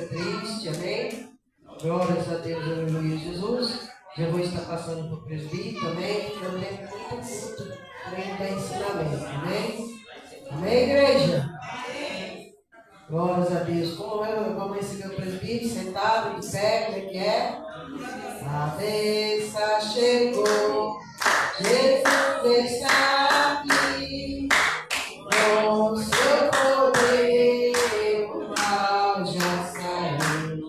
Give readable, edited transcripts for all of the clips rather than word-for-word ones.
fica triste, amém? Glórias a Deus, aleluia, Jesus. Já vou estar passando para o presbítero, amém? Eu tenho muito culto para ele dar ensinamento, amém? Amém, igreja? Glórias a Deus. Como é? Vamos receber o presbítero sentado, de pé, como é que é? A bênção chegou, Jesus está aqui, com seu poder o mal já saiu,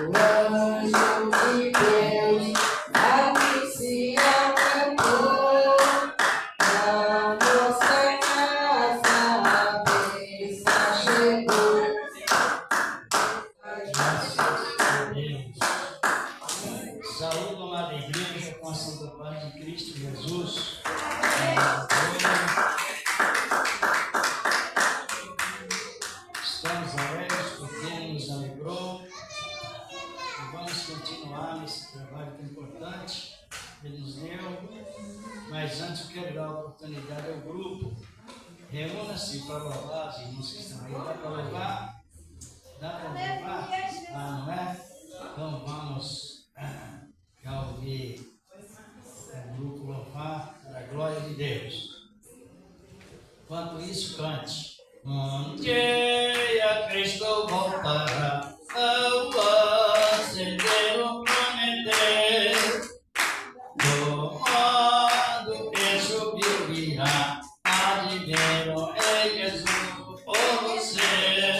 o anjo de Deus anuncia cantou, a nossa casa a bênção chegou. Graças a Deus. Saúde, amada igreja, com a santa paz de Cristo Jesus. Estamos alegres porque Ele nos alegrou e vamos continuar nesse trabalho tão importante que Ele nos deu. Mas antes eu quero dar a oportunidade ao grupo. Reúna-se para louvar as irmãs que estão aí. Dá para louvar? Dá para louvar? Ah, não é? Então vamos já ouvir o grupo louvar para a glória de Deus. Enquanto isso, cante. Um dia Cristo voltará ao acender o prometer, do modo que subiu virá, há de ver o Rei Jesus por você.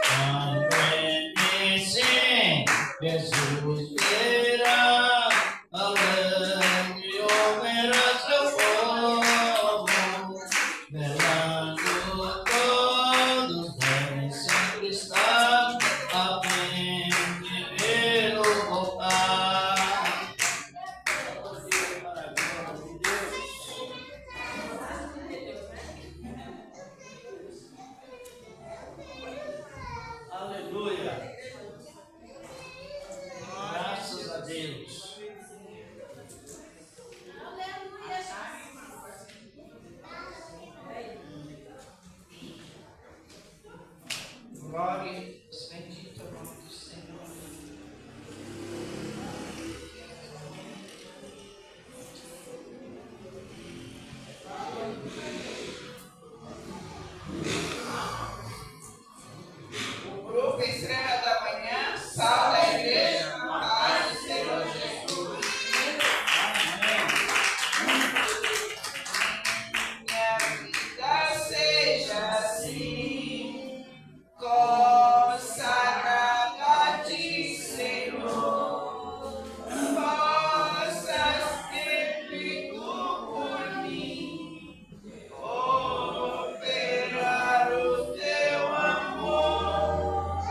Quando ele sim, Jesus virá, alegre ouvirá seu povo, velando todos devem sempre estar a fim de vê-lo voltar. Aleluia. Graças a Deus. Glória, bendito é o nome do Senhor. O grupo Estrela da Manhã, sal da igreja, na paz do Senhor Jesus. Minha vida seja assim, consagrada a ti, Senhor. Possas sempre tu por mim operar o teu amor.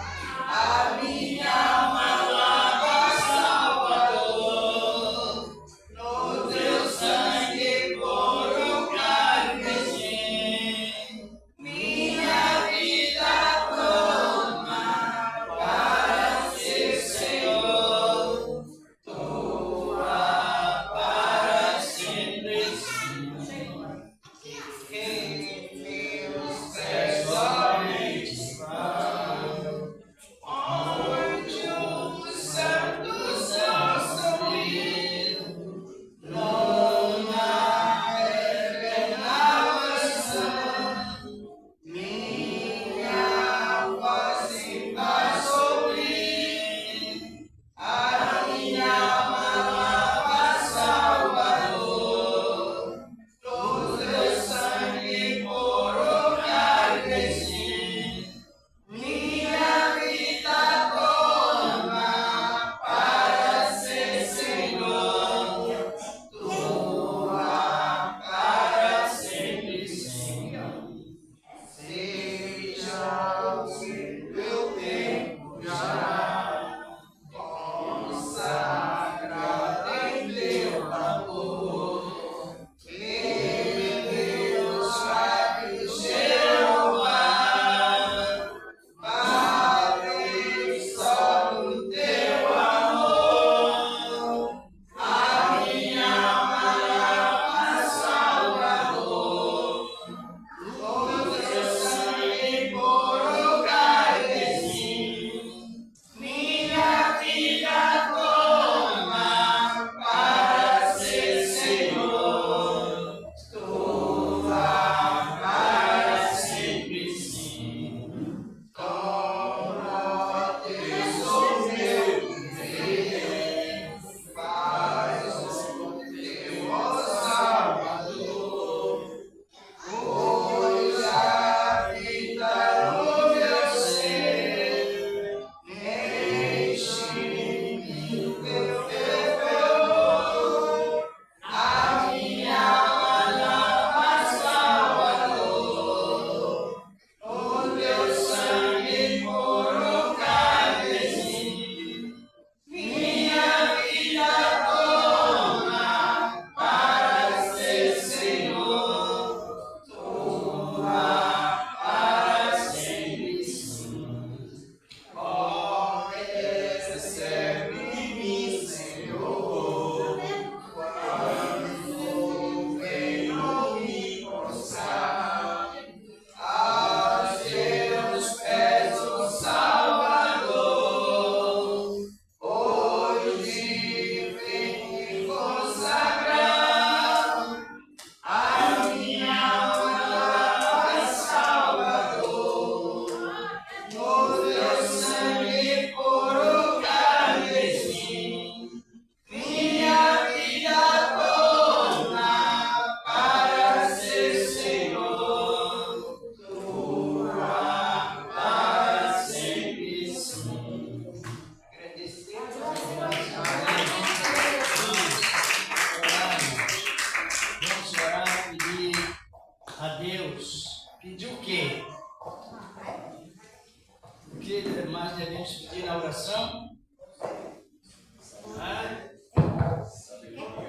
mais devemos pedir na oração?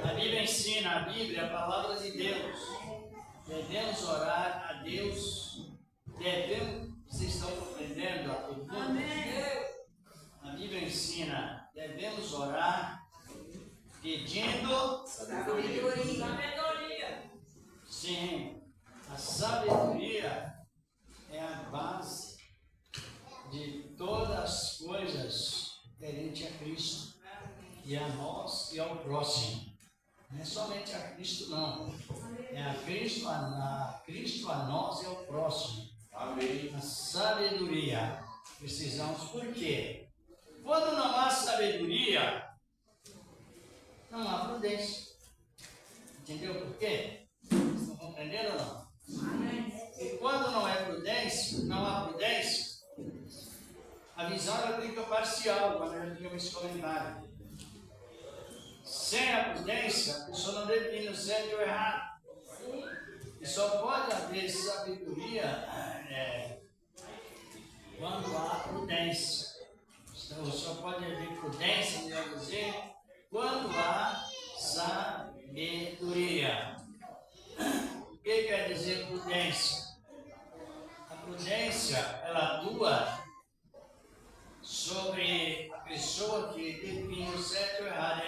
A Bíblia ensina, a Bíblia é a palavra de Deus. Devemos orar a Deus. Vocês estão compreendendo a pergunta? A Bíblia ensina, devemos orar pedindo sabedoria. Sim, a sabedoria é a base de todas as coisas referente a Cristo e a nós e ao próximo. Não é somente a Cristo, não. É a Cristo, a nós e ao próximo. Amém. A sabedoria. Precisamos, por quê? Quando não há sabedoria, não há prudência. Entendeu por quê? Estão compreendendo ou não? Amém. E quando não é prudência, não há prudência, a visão ela fica parcial, quando eu digo esse comentário. Sem a prudência, a pessoa não define o certo e o errado. E só pode haver sabedoria quando há prudência. Então, só pode haver prudência, melhor dizer, quando há sabedoria. O que quer dizer prudência? A prudência, ela atua sobre a pessoa que define o certo e o errado.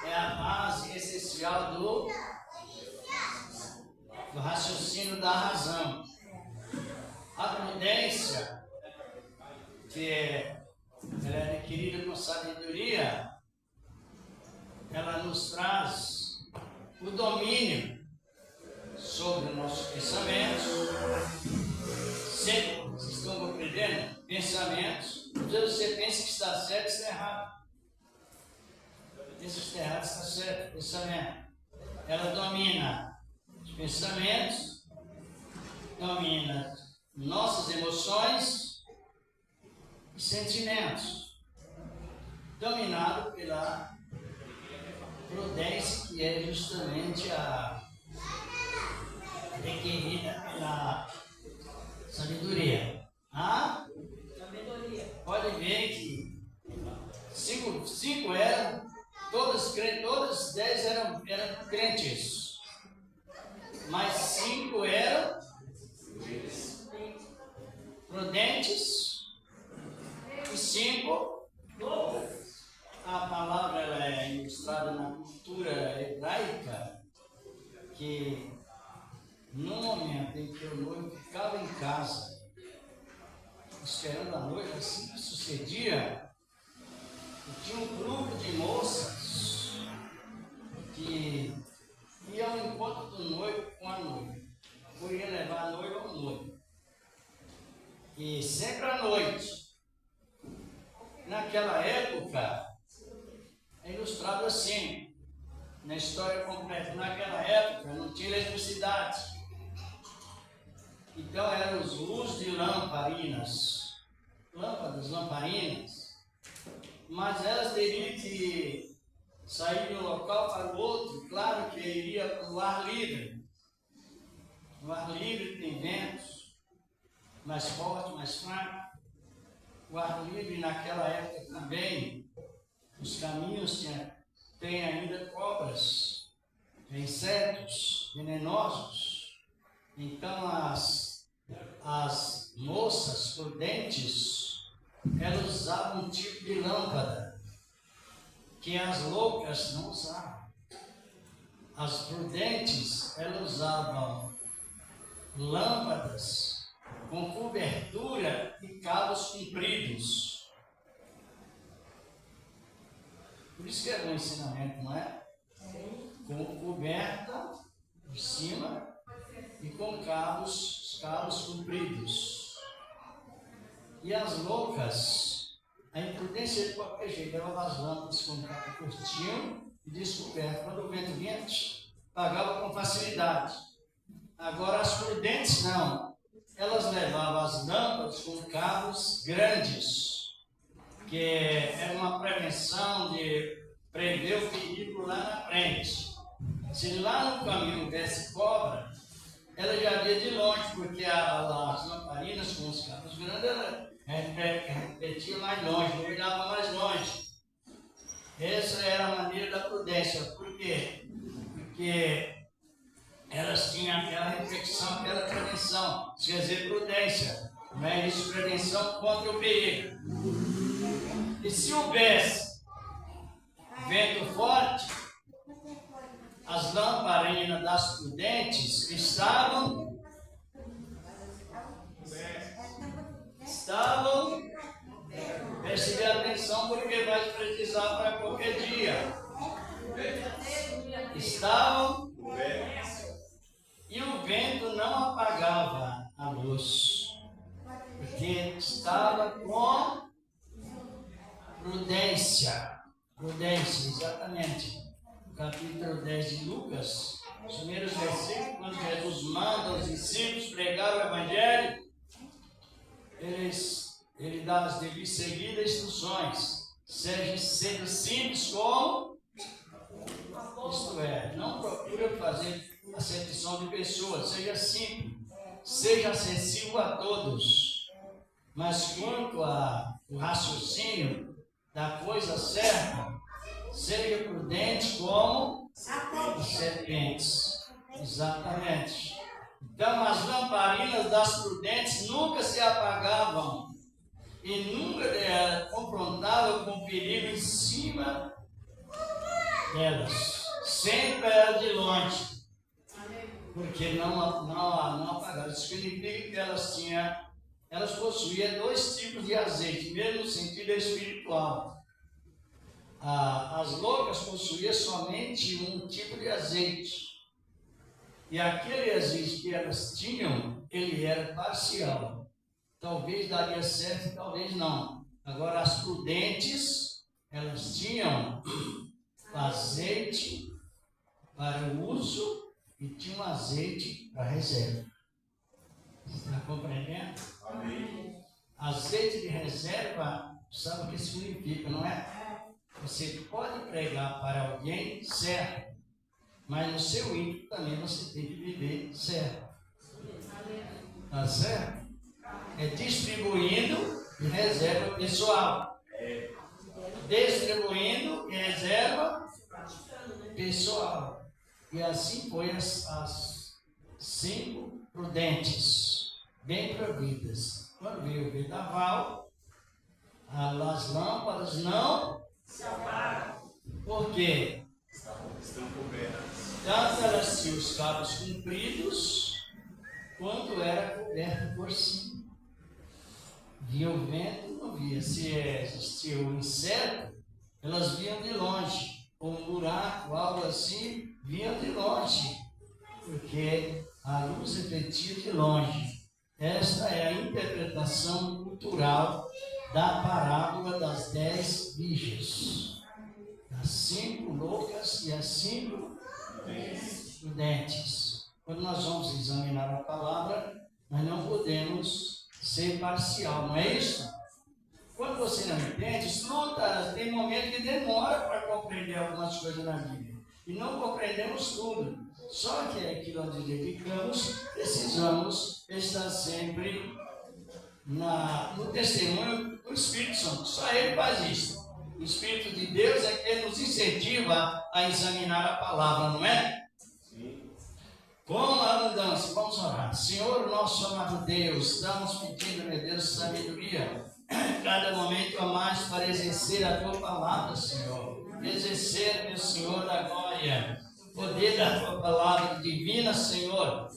É a base essencial do raciocínio da razão. A prudência, ela é adquirida com sabedoria, ela nos traz o domínio sobre os nossos pensamentos. Sempre, vocês estão compreendendo? Pensamentos. Às vezes você pensa que está certo e está errado. Pensa que está errado, está certo. Pensamento. Ela domina os pensamentos, domina nossas emoções e sentimentos. Dominado pela prudência, que é justamente a requerida pela sabedoria. Pode ver que cinco eram, todos 10 eram crentes, mas 5 eram prudentes e 5 a palavra ela é ilustrada na cultura hebraica, que no momento em que o noivo ficava em casa, esperando a noiva, assim que sucedia, e tinha um grupo de moças que iam ao encontro do noivo com a noiva, ou ia levar a noiva ao noivo. E sempre à noite, naquela época, é ilustrado assim, na história completa. Naquela época não tinha eletricidade. Então eram os usos de lâmpadas, mas elas teriam que sair de um local para o outro, claro que iria para o ar livre. No ar livre tem ventos, mais forte, mais fraco. O ar livre naquela época também, os caminhos tem ainda cobras, insetos venenosos. Então as moças prudentes, elas usavam um tipo de lâmpada que as loucas não usavam. As prudentes, elas usavam lâmpadas com cobertura e cabos compridos. Por isso que é um ensinamento, não é? Com coberta por cima e com cabos compridos. E as loucas, a imprudência de qualquer jeito, levava as lâmpadas com cabo curtinho e descoberto. Quando o vento vinha, pagava com facilidade. Agora as prudentes não. Elas levavam as lâmpadas com cabos grandes, que era uma prevenção de prever o perigo lá na frente. Se lá no caminho houvesse cobra, ela já via de longe, porque as lamparinas com os cabos grandes repetia mais longe, não olhava mais longe. Essa era a maneira da prudência. Por quê? Porque elas tinham aquela reflexão, aquela prevenção. Isso quer dizer prudência. Não é isso, prevenção contra o perigo. E se houvesse vento forte, as lamparinas das prudentes estavam preste atenção porque vai precisar para qualquer dia. Estavam e o vento não apagava a luz, porque estava com prudência. Prudência, exatamente. No capítulo 10 de Lucas, os primeiros versículos, quando Jesus manda os discípulos pregar o Evangelho, ele dá as devidas seguidas instruções. Seja sendo simples como, isto é, não procura fazer acepção de pessoas, seja simples, seja acessível a todos. Mas quanto ao raciocínio da coisa certa, seja prudente como os serpentes. Exatamente. Então as lamparinas das prudentes nunca se apagavam e nunca confrontavam com o perigo em cima delas. Sempre era de longe. Porque não apagavam. Isso significa que elas possuíam dois tipos de azeite, mesmo no sentido espiritual. As loucas possuíam somente um tipo de azeite. E aquele azeite que elas tinham, ele era parcial. Talvez daria certo, talvez não. Agora, as prudentes, elas tinham azeite para o uso e tinham azeite para reserva. Você está compreendendo? Amém. Azeite de reserva, sabe o que significa, não é? Você pode pregar para alguém certo, mas no seu íntimo também você tem que viver certo. Tá certo? É distribuindo e reserva pessoal. Distribuindo e reserva pessoal. E assim foi as 5 prudentes, bem providas. Quando veio o vendaval, as lâmpadas não se apagam. Por quê? Estão cobertas. Tanto elas tinham os cabos compridos, quanto era coberto por cima. Via o vento, não via. Se existia um inseto, elas viam de longe. Ou um buraco, algo assim, viam de longe. Porque a luz refletia de longe. Esta é a interpretação cultural da parábola das 10 virgens. As 5 loucas e as 5 prudentes. Quando nós vamos examinar a palavra, nós não podemos ser parcial, não é isso? Quando você não entende, estuda, tem momento que demora para compreender algumas coisas na Bíblia. E não compreendemos tudo. Só que aquilo onde dedicamos, precisamos estar sempre no testemunho do Espírito Santo. Só Ele faz isso. O Espírito de Deus é que nos incentiva a examinar a palavra, não é? Sim. Com abundância, vamos orar. Senhor, nosso amado Deus, estamos pedindo, meu Deus, sabedoria, cada momento a mais para exercer a tua palavra, Senhor. Exercer, meu Senhor, a glória, o poder da tua palavra divina, Senhor.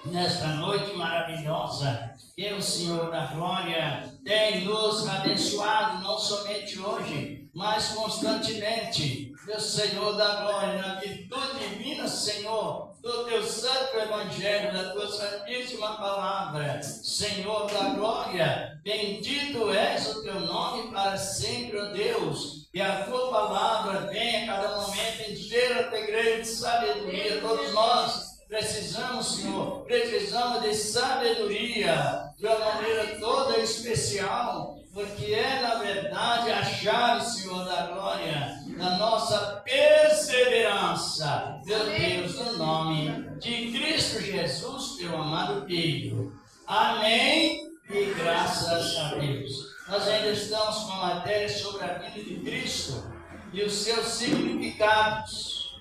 Nesta noite maravilhosa, que o Senhor da glória tem nos abençoado, não somente hoje, mas constantemente. Meu Senhor da glória, na virtude divina, Senhor, do teu santo evangelho, da tua santíssima palavra. Senhor da glória, bendito és o teu nome para sempre, ó Deus. E a tua palavra venha a cada momento encher a tua igreja de sabedoria. Todos nós precisamos, Senhor, precisamos de sabedoria de uma maneira toda especial, porque é, na verdade, a chave, Senhor, da glória, da nossa perseverança. Meu Deus, no nome de Cristo Jesus, teu amado Filho. Amém e e graças a Deus. Nós ainda estamos com a matéria sobre a vida de Cristo e os seus significados.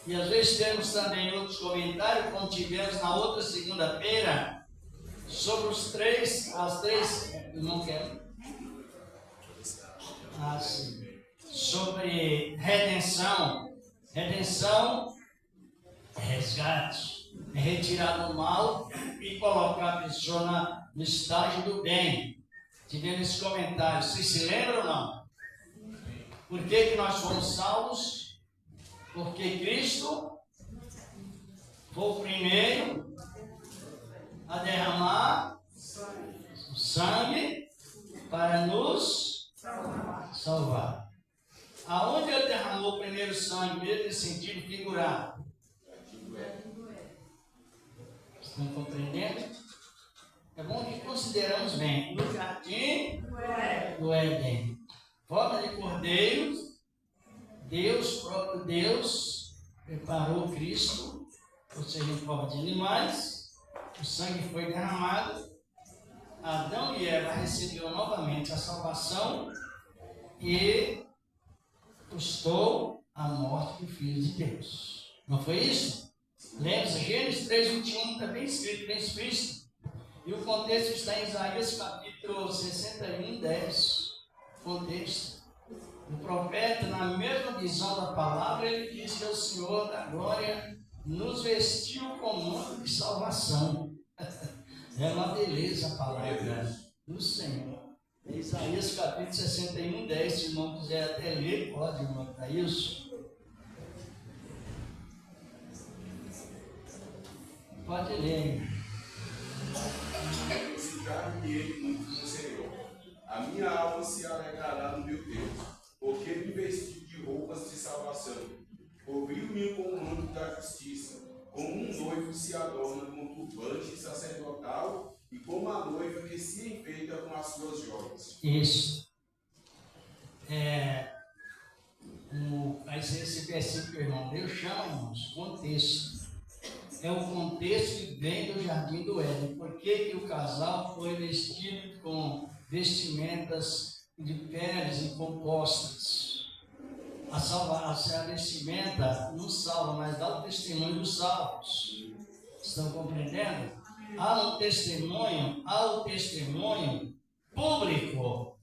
E às vezes temos também outros comentários, como tivemos na outra segunda-feira, sobre as três, não quero. Sobre redenção. Redenção é resgate, é retirar do mal e colocar a pessoa no estágio do bem. Tivemos esse comentário, vocês se lembram ou não? Por que nós fomos salvos? Porque Cristo foi o primeiro a derramar o sangue para nos salvar. Aonde ele derramou o primeiro sangue, mesmo em sentido figurado? Estão compreendendo? É bom que consideramos bem. No jardim do Éden, forma de cordeiro, Deus, próprio Deus, preparou Cristo, ou seja, em forma de animais, o sangue foi derramado, Adão e Eva receberam novamente a salvação e custou a morte do Filho de Deus. Não foi isso? Lembre-se, Gênesis 3:21 está bem escrito, bem explícito. E o contexto está em Isaías capítulo 61:10. Contexto. O profeta, na mesma visão da palavra, ele diz que o Senhor da glória nos vestiu com manto de salvação. É uma beleza a palavra do Senhor. Isaías capítulo 61:10, se não quiser até ler, pode anotar isso. Pode ler. Buscar-me ele muito no Senhor. A minha alma se alegrará no meu Deus, porque me vestiu de roupas de salvação. Cobriu-me com o manto da justiça, como um noivo se adorna com turbante sacerdotal e como a noiva que se enfeita com as suas joias. Isso. Esse versículo que o irmão Deus chama, irmãos, contexto. É o contexto que vem do jardim do Éden. Por que o casal foi vestido com vestimentas de peles incompostas? A vestimenta não salva, mas dá o testemunho dos salvos. Estão compreendendo? Há o testemunho público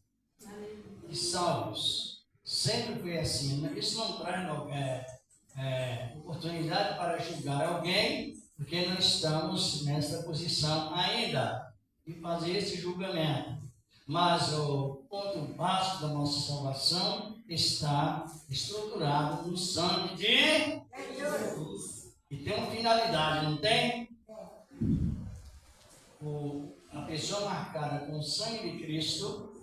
de salvos. Sempre foi assim. Isso não traz oportunidade para julgar alguém, porque não estamos nessa posição ainda de fazer esse julgamento. Mas o ponto básico da nossa salvação está estruturado no sangue de Jesus. E tem uma finalidade, não tem? A pessoa marcada com o sangue de Cristo,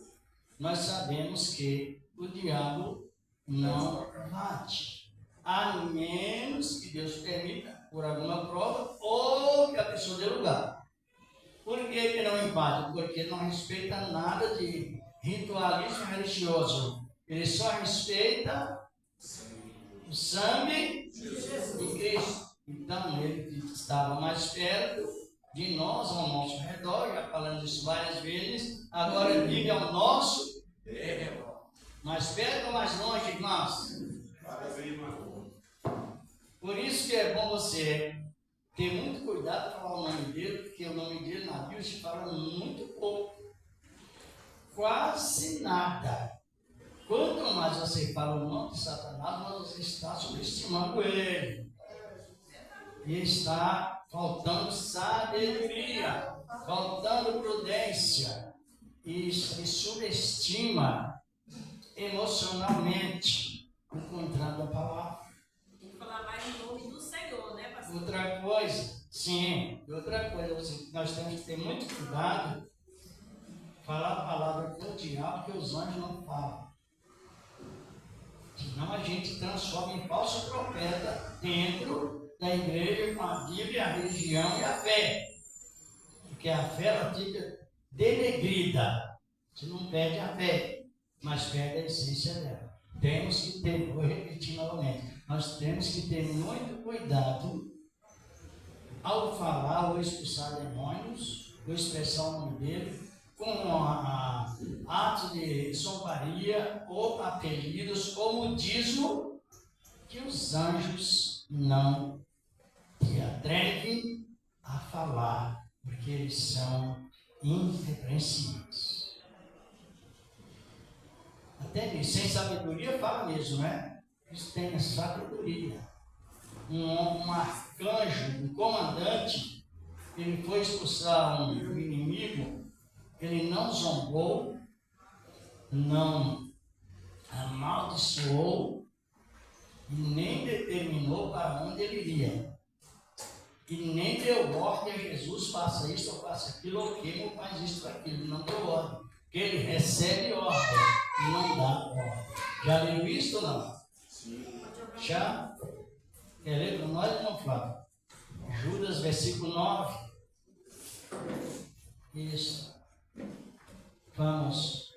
nós sabemos que o diabo não bate. A menos que Deus permita, por alguma prova, ou que a pessoa dê lugar. Por que não invade? Porque não respeita nada de ritualismo religioso. Ele só respeita o sangue de Cristo. Então, ele que estava mais perto de nós, ao nosso redor, já falamos isso várias vezes, agora vive ao nosso redor. Mais perto ou mais longe de nós? Por isso que é bom você ter muito cuidado para falar o nome dele, porque o nome dele na Bíblia se fala muito pouco. Quase nada. Quanto mais você fala o nome de Satanás, mais você está subestimando ele. E está faltando sabedoria, faltando prudência. E subestima emocionalmente o contrário da palavra. Falar mais em nome do Senhor, né, pastor? Outra coisa, nós temos que ter muito cuidado, falar a palavra com o diabo, que os anjos não falam. Senão a gente transforma em falso profeta dentro da igreja com a Bíblia, a religião e a fé. Porque a fé ela fica denegrida. Você não perde a fé, mas perde a essência dela. Temos que ter, vou repetir novamente, nós temos que ter muito cuidado ao falar ou expulsar demônios vou expressar o nome dele, com atos de zombaria ou apelidos ou modismo que os anjos não se atrevem a falar, porque eles são irrepreensíveis. Até sem sabedoria fala mesmo, né? Eles têm sabedoria. Um arcanjo, um comandante, ele foi expulsar um inimigo, ele não zombou, não amaldiçoou e nem determinou para onde ele iria. E nem deu ordem a Jesus, faça isso ou faça aquilo, ou queima ou faz isso ou aquilo. Ele não deu ordem, porque ele recebe ordem e não dá ordem. Já leu isso ou não? Sim. Já? Quer ler para nós, irmão Flávio? Judas, versículo 9. Isso. Vamos.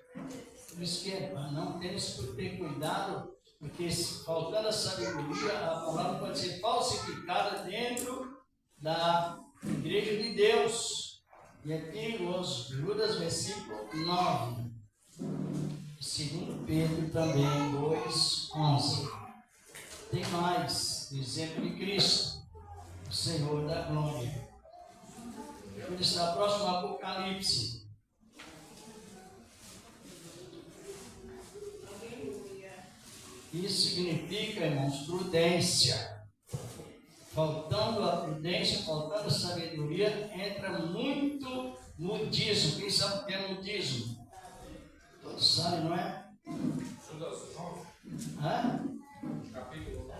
Por isso que não temos que ter cuidado, porque faltando a sabedoria, a palavra pode ser falsificada dentro da igreja de Deus. E é perigoso. Judas, versículo 9. 2 Pedro também, 2:11. Tem mais, o exemplo de Cristo, o Senhor da glória. Judas está próximo ao Apocalipse. Isso significa, irmãos, prudência. Faltando a prudência, faltando a sabedoria, entra muito modismo. Quem sabe o que é modismo? Todos sabem, não é? Hã? Capítulo 9.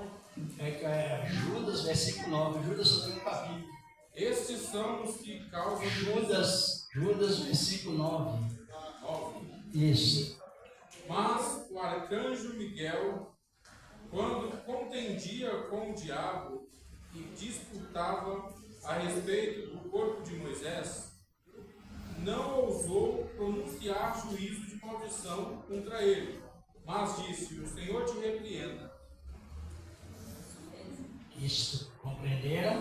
É Judas, versículo 9. Judas só tem um capítulo. Estes são os que causam Judas, versículo 9. 9. Isso. Mas o arcanjo Miguel, quando contendia com o diabo e disputava a respeito do corpo de Moisés, não ousou pronunciar juízo de maldição contra ele, mas disse: o Senhor te repreenda. Isto, compreenderam?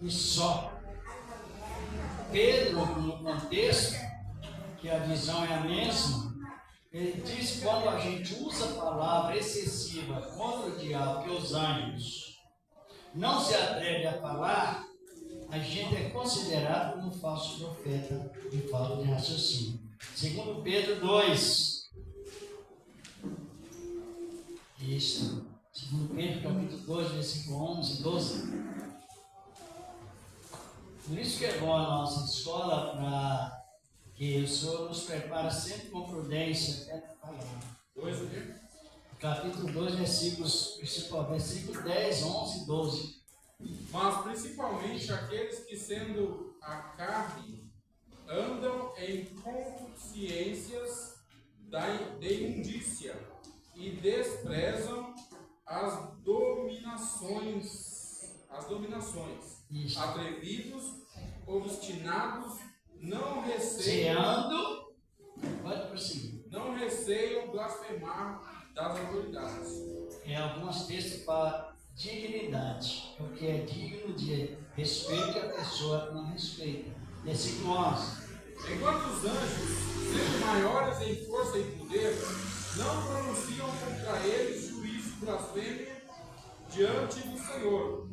E só. Pedro, no contexto, que a visão é a mesma, ele diz que quando a gente usa a palavra excessiva contra o diabo, que os anjos não se atrevem a falar, a gente é considerado como falso profeta e falta de raciocínio. Segundo Pedro 2. Isso. Segundo Pedro, capítulo 2, versículo 11 e 12. Por isso que é bom a nossa escola, para que o Senhor nos prepara sempre com prudência até falar. 2 o quê? Capítulo 2, versículo 10, 11 e 12. Mas principalmente aqueles que, sendo a carne, andam em concupiscências de imundícia e desprezam as dominações, Isso. atrevidos, obstinados, não receiam blasfemar das autoridades. Em alguns textos fala dignidade, o que é digno de respeito e a pessoa não respeita. Versículo 11. Enquanto os anjos, sendo maiores em força e poder, não pronunciam contra eles juízo blasfêmio diante do Senhor,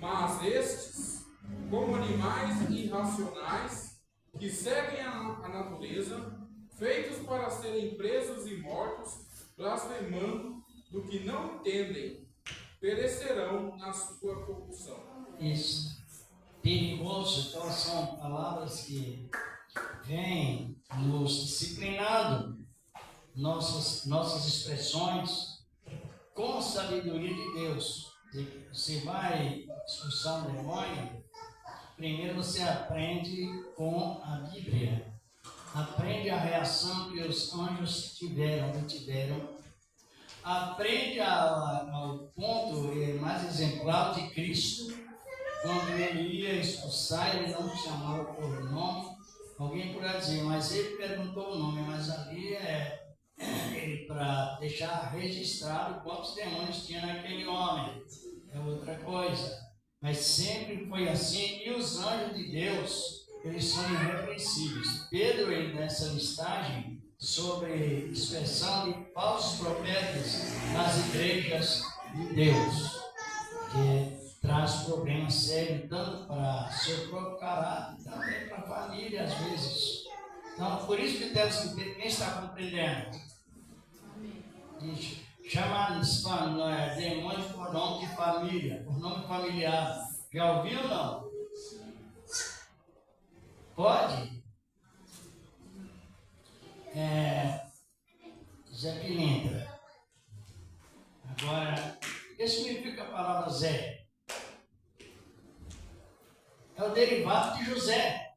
mas estes, como animais irracionais, que seguem a natureza, feitos para serem presos e mortos, blasfemando do que não entendem, perecerão na sua corrupção. Isso. Perigoso. Então são palavras que vêm nos disciplinando nossas expressões com a sabedoria de Deus. Você vai expulsar um demônio, primeiro você aprende com a Bíblia. Aprende a reação que os anjos tiveram. Aprende ao ponto mais exemplar de Cristo. Quando ele ia expulsar, ele não chamava por nome. Alguém poderá dizer, mas ele perguntou o nome, mas ali ele para deixar registrado quantos demônios tinha naquele homem. É outra coisa. Mas sempre foi assim. E os anjos de Deus, eles são irrepreensíveis. Pedro, nessa listagem sobre expressão de falsos profetas nas igrejas de Deus, que traz problemas sérios tanto para seu próprio caráter, também para a família às vezes. Então, por isso que temos que ter, quem está compreendendo? Chama demônios por nome de família, por nome familiar. Já ouviu ou não? Pode? Zé Pilintra. Agora, o que significa a palavra Zé? É o derivado de José.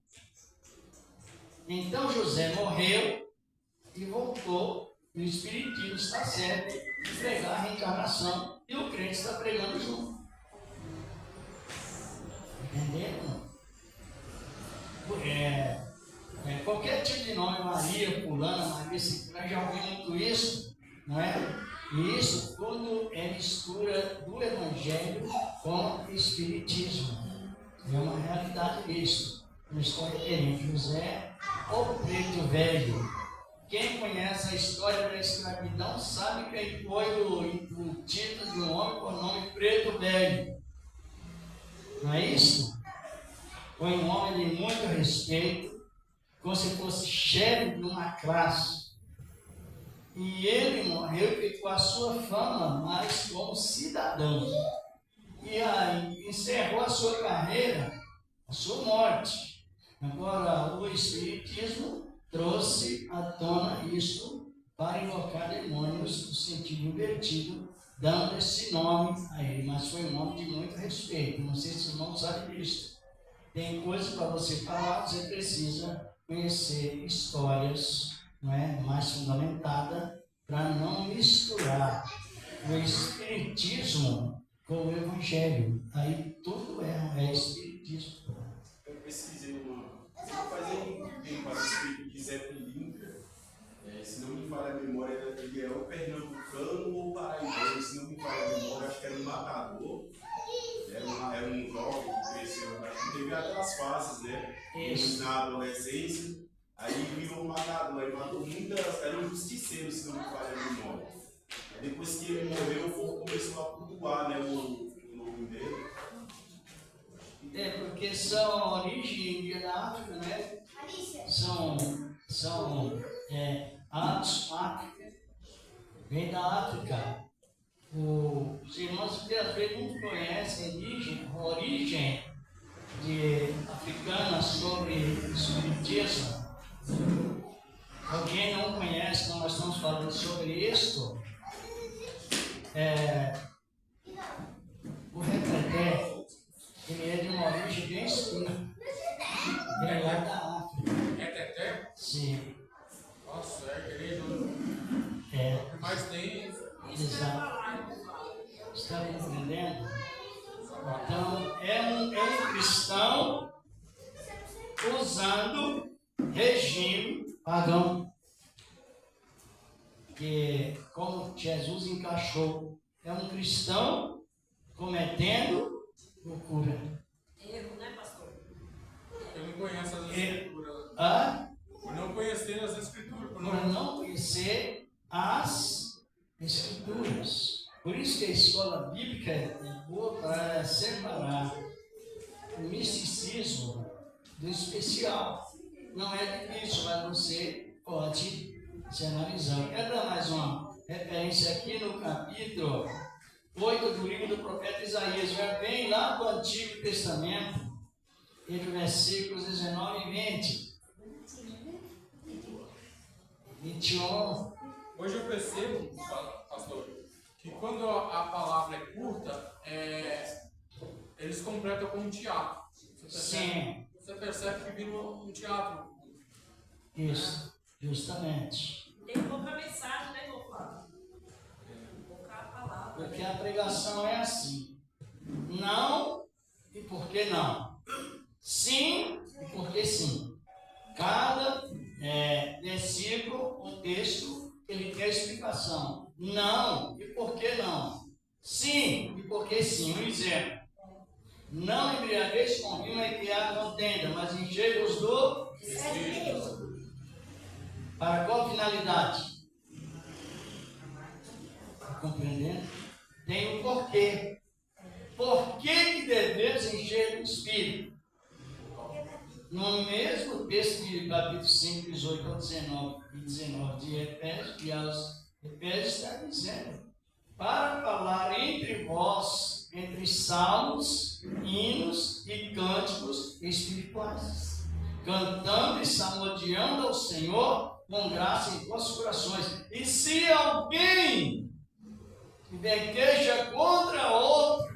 Então José morreu e voltou, e o Espiritismo está certo de pregar a reencarnação e o crente está pregando junto. Entenderam? Qualquer tipo de nome, Maria, Fulana, Maria, Ciclana, já ouvi muito isso, não é? E isso tudo é mistura do Evangelho com o Espiritismo. É uma realidade isso. Uma história diferente. José, o preto velho. Quem conhece a história da escravidão sabe que foi o título de um homem com o nome Preto Velho. Não é isso? Foi um homem de muito respeito, como se fosse chefe de uma classe. E ele morreu e ficou a sua fama, mas como cidadão. E aí encerrou a sua carreira, a sua morte. Agora, o Espiritismo trouxe à tona isso para invocar demônios no sentido invertido, dando esse nome a ele. Mas foi um nome de muito respeito. Não sei se os irmãos sabem disso. Tem coisas para você falar, você precisa conhecer histórias, não é, mais fundamentadas, para não misturar o Espiritismo com o Evangelho. Aí tudo é Espiritismo. Eu pesquisei faz um tempo a respeito de Zé Pilintra. Se não me falha a memória, ele é o pernambucano ou paraibano, se não me falha a memória, acho que era um matador. Era um jovem que cresceu, teve aquelas fases, né? Isso. Na adolescência, aí virou um matador, aí matou muitas, era um justiceiro, se não me falha a memória. Aí depois que ele morreu, o povo começou a cultuar, né, o nome dele. Porque são origem da África, né? São África, vem da África. Os irmãos que às vezes não conhecem a origem africana sobre Espiritismo. Alguém não conhece, nós estamos falando sobre isso. O Repreté, ele é de uma origem bem escura. Ele é lá da África. Repreté? Sim. Nossa, é igreja. Mas tem. Exato. Está entendendo? Então, é um cristão usando regime pagão. Que, como Jesus encaixou, é um cristão cometendo loucura. Erro, né, pastor? Eu não conheço as escrituras. Por não conhecer as escrituras. Por não conhecer as escrituras. Por isso que a escola bíblica é boa para separar o misticismo do especial. Não é difícil, mas você pode se analisar. Quero dar mais uma referência aqui no capítulo 8 do livro do profeta Isaías. Já vem lá do Antigo Testamento, entre versículos 19 e 20. 21. Hoje eu percebo, pastor, que quando a palavra é curta, eles completam com um teatro. Sim. Você percebe que vira um teatro. Isso, justamente. Tem pouca mensagem, né, meu pai? Pouca palavra. Porque a pregação é assim. Não e por que não. Sim e por que sim. Cada versículo, um texto, ele quer explicação. Não e por que não. Sim e por que sim. Um exemplo. Não embriagueis com vinho em que há contenda, mas enchei-vos do... Para qual finalidade? Está compreendendo? Tem um porquê. Por que devemos encher o Espírito? No mesmo texto de capítulo 5, 18 ao 19 de Efésios, que aos Efésios está dizendo, para falar entre vós, entre salmos, hinos e cânticos espirituais, cantando e salmodiando ao Senhor com graça em vossos corações. E se alguém tiver queixa contra outro,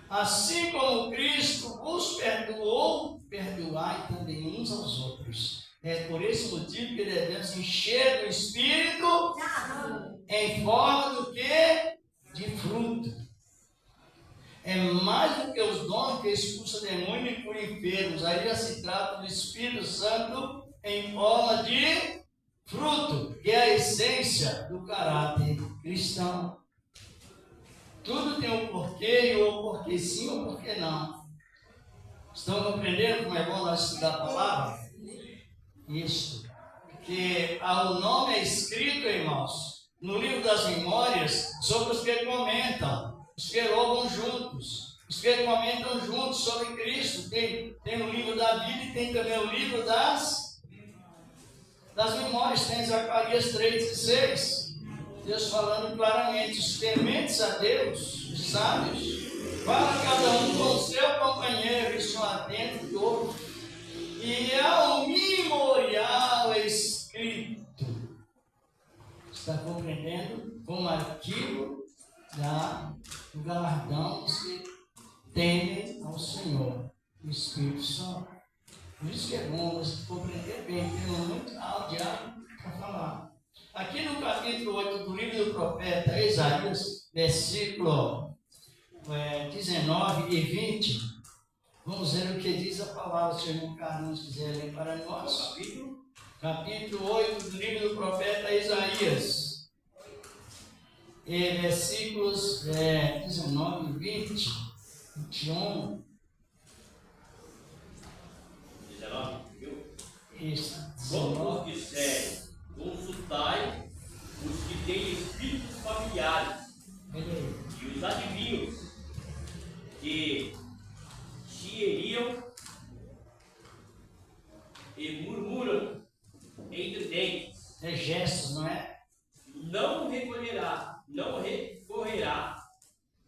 assim como Cristo vos perdoou, perdoai também uns aos outros. É por esse motivo que devemos encher do Espírito em forma do que? De fruto. É mais do que os dons que expulsa demônio e cura enfermos. Aí já se trata do Espírito Santo em forma de fruto, que é a essência do caráter cristão. Tudo tem um porquê, ou porquê sim, ou porquê não. Estão compreendendo como é bom nós estudar a palavra? Isso. Porque o nome é escrito, irmãos, no livro das memórias, sobre os que comentam, os que louvam juntos, os que comentam juntos sobre Cristo. Tem o livro da vida e tem também o livro das memórias. Tem Zacarias 3,16. Deus falando claramente, os tementes a Deus, os sábios, fala cada um com o seu companheiro, e estão atentos do outro. E há um memorial escrito. Está compreendendo? Como arquivo do galardão dos que temem ao Senhor, o Espírito Santo. Por isso que é bom nós compreender bem, temos muito diálogo para falar. Aqui no capítulo 8 do livro do profeta Isaías, versículo 19 e 20, vamos ver o que diz a palavra, se o irmão Carlos quiser ler para nós. Capítulo 8 do livro do profeta Isaías, versículos 19 e 20, 21. 19, viu? Isso, Como vos disserem, consultai os que têm espíritos familiares e os adivinhos que chieriam e murmuram entre dentes. É gestos, não é? Não recorrerá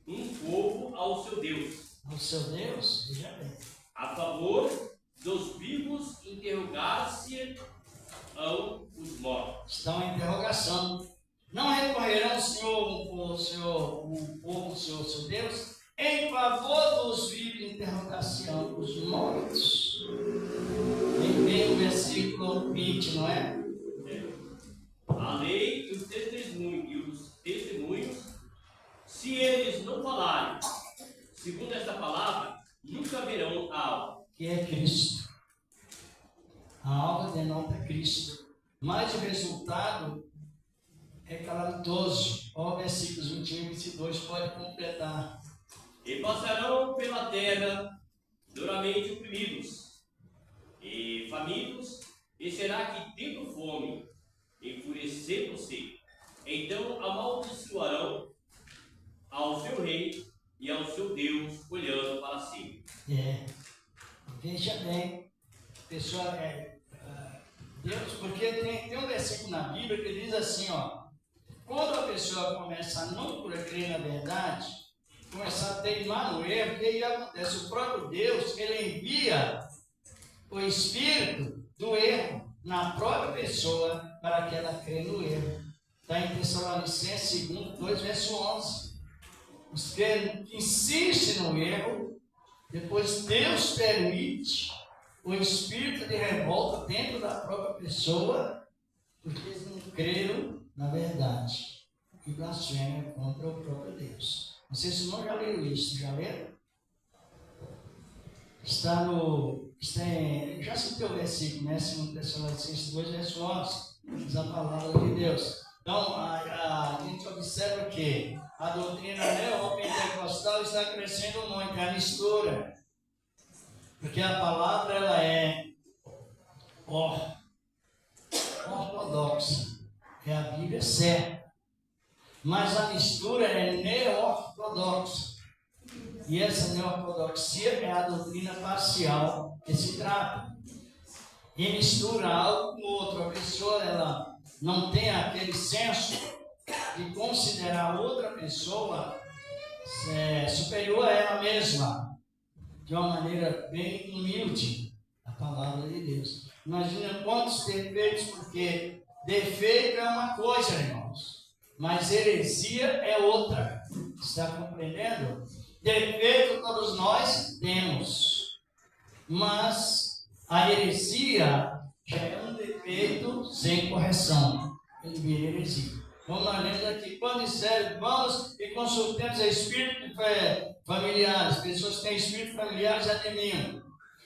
um povo ao seu Deus. Ao seu Deus, veja bem. A favor dos vivos interrogar-se-ão os mortos. Estão em interrogação. Não recorrerão o povo, seu Deus, em favor dos vivos interrogação os mortos. Vem o versículo 20, não é? A lei e os testemunhos, se eles não falarem, segundo esta palavra, nunca verão a alma. Que é Cristo. A alma denota Cristo. Mas o resultado é calamitoso. Olha o versículos 21 e 22, pode completar. E passarão pela terra duramente oprimidos e famintos, e será que, tendo fome, enfurecendo-se, então amaldiçoarão ao seu rei e ao seu Deus, olhando para cima. Veja bem, pessoal, Deus, porque tem um versículo na Bíblia que diz assim, ó, quando a pessoa começa a não crer na verdade, começar a teimar no erro, o que acontece? O próprio Deus, ele envia o espírito do erro na própria pessoa para que ela crê no erro. Está em Tessalonicenses 2, verso 11. Os que insistem no erro, depois Deus permite o espírito de revolta dentro da própria pessoa, porque eles não creram na verdade. E blasfêmia contra o próprio Deus. Não sei se os irmãos já leram isso, já leram? Já citei o versículo, né? 2 Tessalonicenses 2, verso 11. Diz a palavra de Deus. Então, a gente observa observa que a doutrina neopentecostal está crescendo muito, é a mistura. Porque a palavra ela é ortodoxa, é a Bíblia certa. Mas a mistura é neo-ortodoxa. E essa neo-ortodoxia é a doutrina parcial que se trata. E mistura algo com outro. A pessoa ela não tem aquele senso de considerar outra pessoa superior a ela mesma, de uma maneira bem humilde, a palavra de Deus. Imagina quantos defeitos, porque defeito é uma coisa, irmãos, mas heresia é outra. Está compreendendo? Defeito todos nós temos, mas a heresia já é um defeito sem correção. Ele vira heresia. Vamos lá, lembra aqui, quando disser, vamos e consultemos a espírito familiares, pessoas que têm espírito familiares anemia.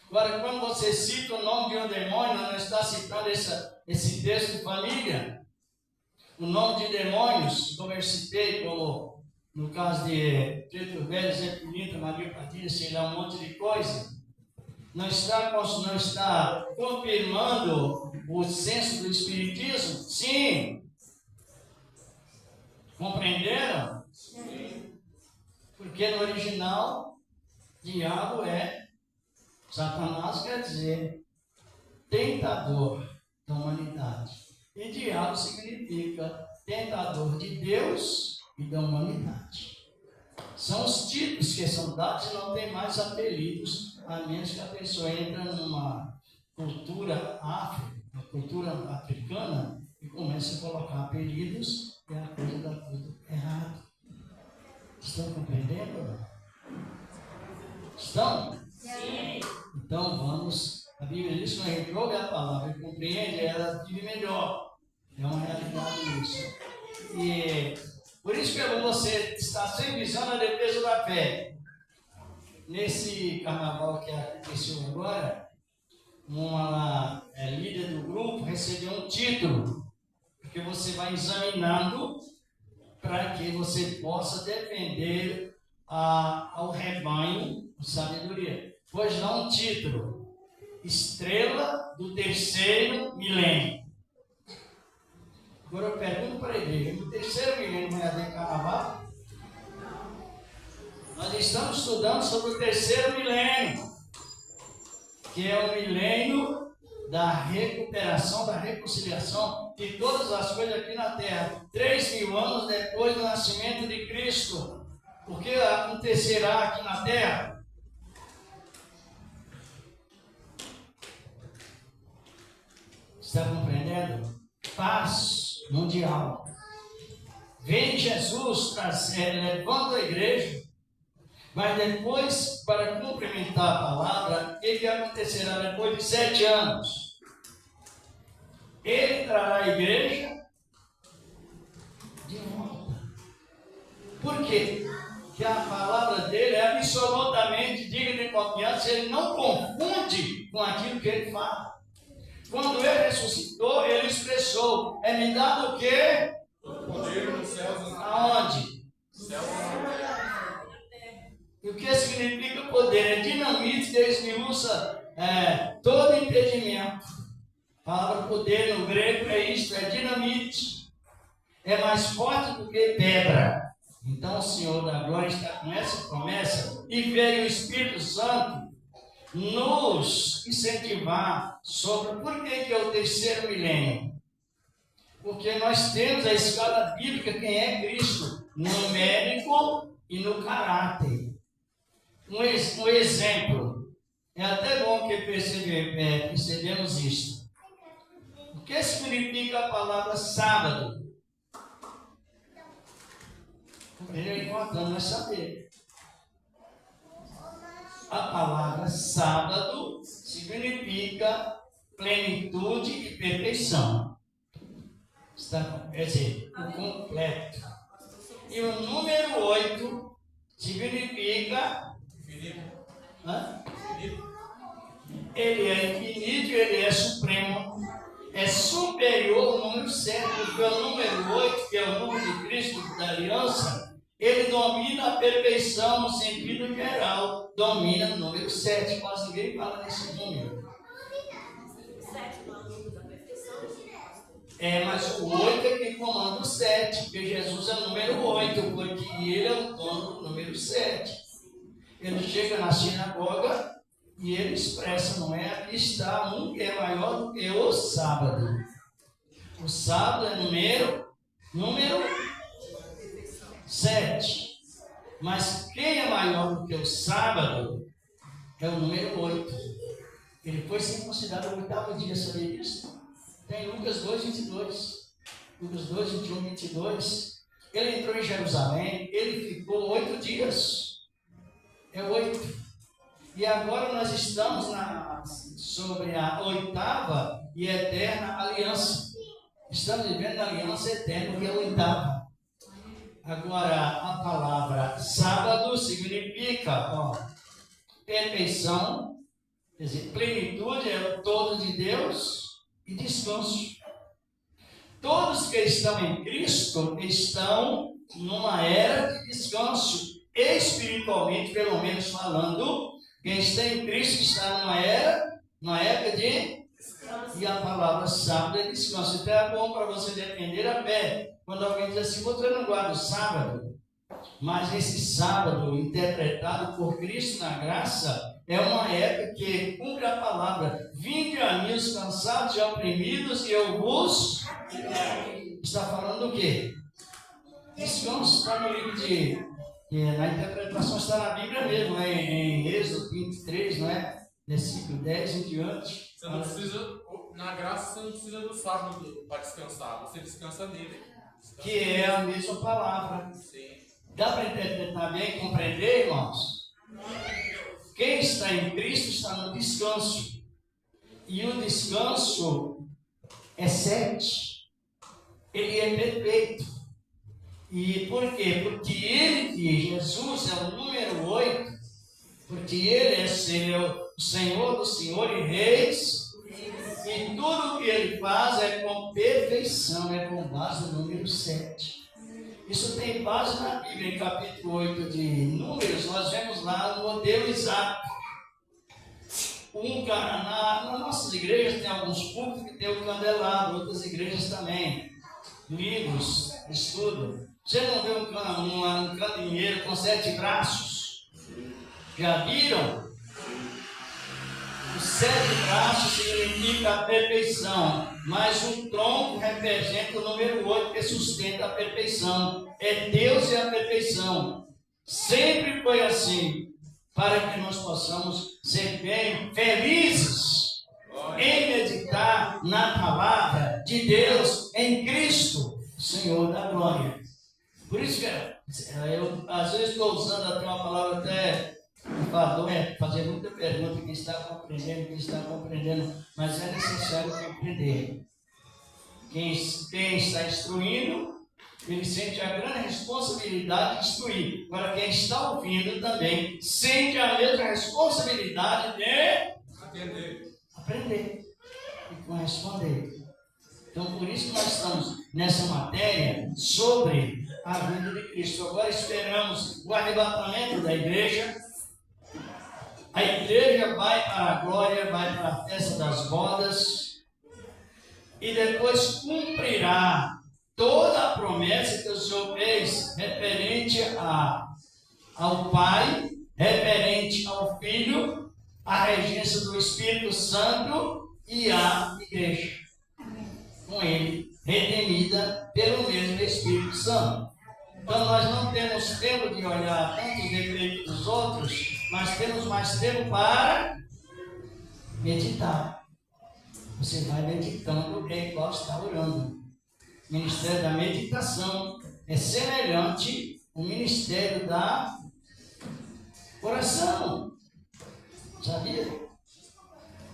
Agora, quando você cita o nome de um demônio, não está citando esse texto de família. O nome de demônios, como eu citei, como no caso de Preto Velho, Zé Pilintra, Maria Padilha, sei lá, um monte de coisa, não está confirmando o senso do espiritismo? Sim. Compreenderam? Sim. Porque no original, diabo é, Satanás quer dizer, tentador da humanidade. E diabo significa tentador de Deus e da humanidade. São os tipos que são dados e não tem mais apelidos, a menos que a pessoa entre numa cultura africana e comece a colocar apelidos e a coisa dá tudo errado. Estão compreendendo? Estão? Sim. Então vamos, a Bíblia diz que quando a gente ouve a palavra e compreende, ela vive melhor. É uma realidade isso. E por isso que você está sempre visando a defesa da fé. Nesse carnaval que aconteceu agora, uma líder do grupo recebeu um título, porque você vai examinando para que você possa defender ao rebanho de sabedoria. Pois dá um título, Estrela do Terceiro Milênio. Agora eu pergunto para a igreja, no terceiro milênio vai haver carnaval? Nós estamos estudando sobre o terceiro milênio, que é o milênio da recuperação, da reconciliação de todas as coisas aqui na Terra. 3.000 anos depois do nascimento de Cristo. O que acontecerá aqui na Terra? Está compreendendo? Paz mundial. Vem Jesus levando a igreja, mas depois, para cumprimentar a palavra, o que acontecerá depois de 7 anos? Ele trará a igreja de volta. Por quê? Porque a palavra dele é absolutamente digna de confiança, ele não confunde com aquilo que ele fala. Quando ele ressuscitou, ele expressou, me dado o quê? Poder nos céus. Aonde? Céus. E o que significa poder? É dinamite que esmiuça todo impedimento. A palavra poder no grego é isto, é dinamite. É mais forte do que pedra. Então o Senhor da glória está com essa promessa e veio o Espírito Santo nos incentivar sobre por que é o terceiro milênio. Porque nós temos a escala bíblica, quem é Cristo, no numérico e no caráter. Um exemplo, é até bom que percebemos isso. O que significa a palavra sábado? É importante nós saber. A palavra sábado significa plenitude e perfeição. Quer dizer, o completo. E o número 8 significa infinito. Ele é infinito, ele é supremo, é é superior ao número 7, porque o número 8, que é o número de Cristo da aliança, ele domina a perfeição no sentido geral, domina o número 7, quase ninguém fala nesse número. Mas o 8 é quem comanda o 7, porque Jesus é o número 8, porque ele é o dono do número 7. Ele chega na sinagoga e ele expressa, não é? Aqui está um que é maior do que o sábado. O sábado é número 7. Mas quem é maior do que o sábado é o número 8. Ele foi circuncidado no 8º dia, sabia disso? Tem Lucas 2, 22. Lucas 2, 21, 22. Ele entrou em Jerusalém, ele ficou 8 dias. É 8. E agora nós estamos sobre a 8ª e eterna aliança. Estamos vivendo a aliança eterna, que é a 8ª. Agora, a palavra sábado significa perfeição, quer dizer, plenitude é o todo de Deus e descanso. Todos que estão em Cristo estão numa era de descanso, espiritualmente, pelo menos falando. Quem está em Cristo está numa época de... E a palavra sábado é descanso. Então é bom para você defender a fé. Quando alguém diz assim, você não guarda o sábado, mas esse sábado interpretado por Cristo na graça é uma época que cumpre a palavra: vinde a mim os cansados e oprimidos e eu vos... Está falando do quê? Descanso. Está no livro na interpretação está na Bíblia mesmo, em Êxodo 23, não é? Versículo 10 em diante. Você não precisa, na graça, você não precisa do sábado para descansar, você descansa nele. Que é a mesma palavra. Sim. Dá para interpretar bem e compreender, irmãos? Quem está em Cristo está no descanso. E o descanso é 7. Ele é perfeito. E por quê? Porque ele, Jesus, é o número 8. Porque ele é o Senhor do Senhor e Reis. E tudo o que ele faz é com perfeição, é com base no número 7. Isso tem base na Bíblia, em capítulo 8 de Números, nós vemos lá o modelo exato. Nas nossas igrejas tem alguns púlpitos que tem o candelabro, outras igrejas também. Livros, estudo. Você não vê um candeeiro com 7 braços? Já viram? Os 7 braços significa a perfeição, mas o tronco representa o número 8 que sustenta a perfeição. É Deus e a perfeição. Sempre foi assim, para que nós possamos ser bem felizes em meditar na palavra de Deus em Cristo, Senhor da glória. Por isso que eu às vezes estou usando até uma palavra até fazer muita pergunta, quem está compreendendo, mas é necessário compreender. Quem está instruindo, ele sente a grande responsabilidade de instruir. Agora, quem está ouvindo também sente a mesma responsabilidade de aprender e corresponder. Então, por isso que nós estamos nessa matéria sobre a vinda de Cristo. Agora esperamos o arrebatamento da igreja. A igreja vai para a glória, vai para a festa das bodas e depois cumprirá toda a promessa que o Senhor fez referente ao Pai, referente ao Filho, à regência do Espírito Santo e à igreja. Com ele, redimida pelo mesmo Espírito Santo. Então nós não temos tempo de olhar tantos defeitos dos outros, mas temos mais tempo para meditar. Você vai meditando, é igual está orando. O ministério da meditação é semelhante ao ministério da oração. Sabia?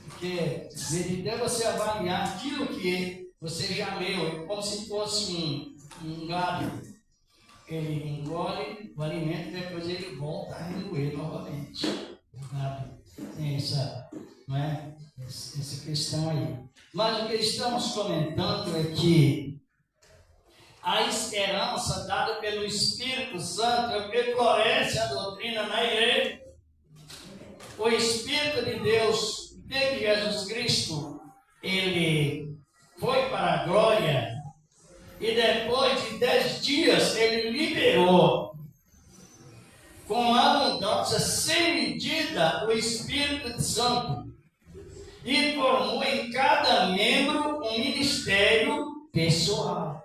Porque meditar é você avaliar aquilo que você já leu, como se fosse um gado. Ele engole o alimento e depois ele volta a engolir novamente. O gado tem essa, não é? esse cristão aí. Mas o que estamos comentando é que a esperança dada pelo Espírito Santo é o que floresce a doutrina na igreja. O Espírito de Deus, desde Jesus Cristo, ele foi para a glória e depois de 10 dias ele liberou com abundância, sem medida, o Espírito Santo e formou em cada membro um ministério pessoal.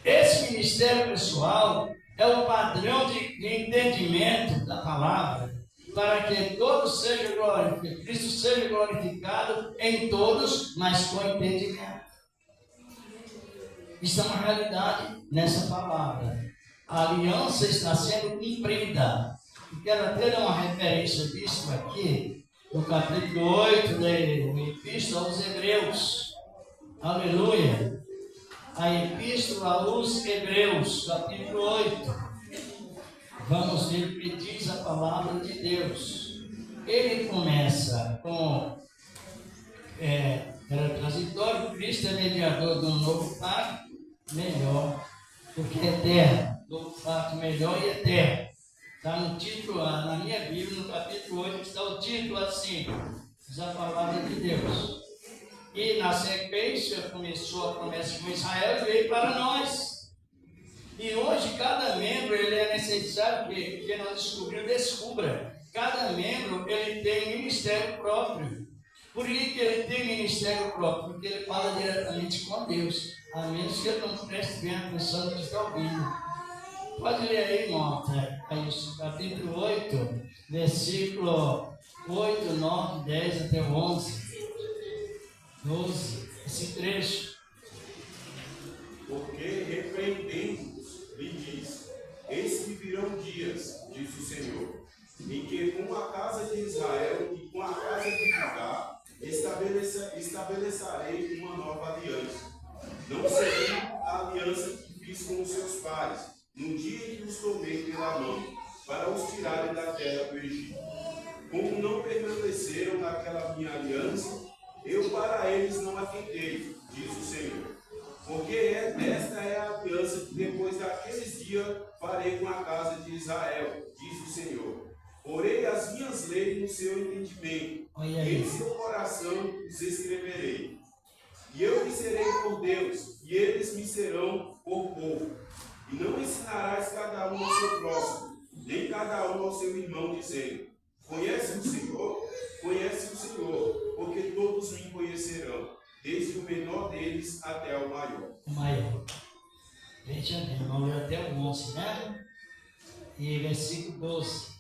Esse ministério pessoal é o padrão de entendimento da palavra, para que todos sejam glorificados, Cristo seja glorificado em todos, mas com entendimento. Isso é uma realidade nessa palavra. A aliança está sendo cumprida. Eu quero até dar uma referência disso aqui, no capítulo 8 da Epístola aos Hebreus. Aleluia! A Epístola aos Hebreus, capítulo 8. Vamos ver o que diz a palavra de Deus. Ele começa com era transitório, Cristo é mediador de um novo pacto melhor, porque é eterno, novo pacto melhor e eterno. Está no título, na minha Bíblia, no capítulo 8, está o título assim, diz a palavra de Deus. E na sequência começou a promessa com Israel e veio para nós. E hoje cada membro ele é necessário que nós descubra. Cada membro ele tem ministério próprio. Por que ele tem ministério próprio? Porque ele fala diretamente com Deus, a menos que ele não preste bem atenção no que está ouvindo. Pode ler aí, irmão, aí, capítulo 8, versículo 8, 9, 10 até 11, 12, esse trecho. Porque repreendendo-os, lhe diz: eis que virão dias, diz o Senhor, em que com a casa de Israel e com a casa de Judá estabelecerei uma nova aliança. Não serei a aliança que fiz com os seus pais, no dia em que os tomei pela mão, para os tirarem da terra do Egito. Como não permaneceram naquela minha aliança, eu para eles não atentei, diz o Senhor. Porque esta é a aliança que depois daqueles dias farei com a casa de Israel, diz o Senhor. Porei as minhas leis no seu entendimento, e em seu coração os escreverei. E eu lhes serei por Deus, e eles me serão por povo. E não ensinarás cada um ao seu próximo, nem cada um ao seu irmão, dizendo: conhece o Senhor? Conhece o Senhor, porque todos me conhecerão, desde o menor deles até o maior. O maior. Veja bem, vamos ler até o 11, né? E versículo 12.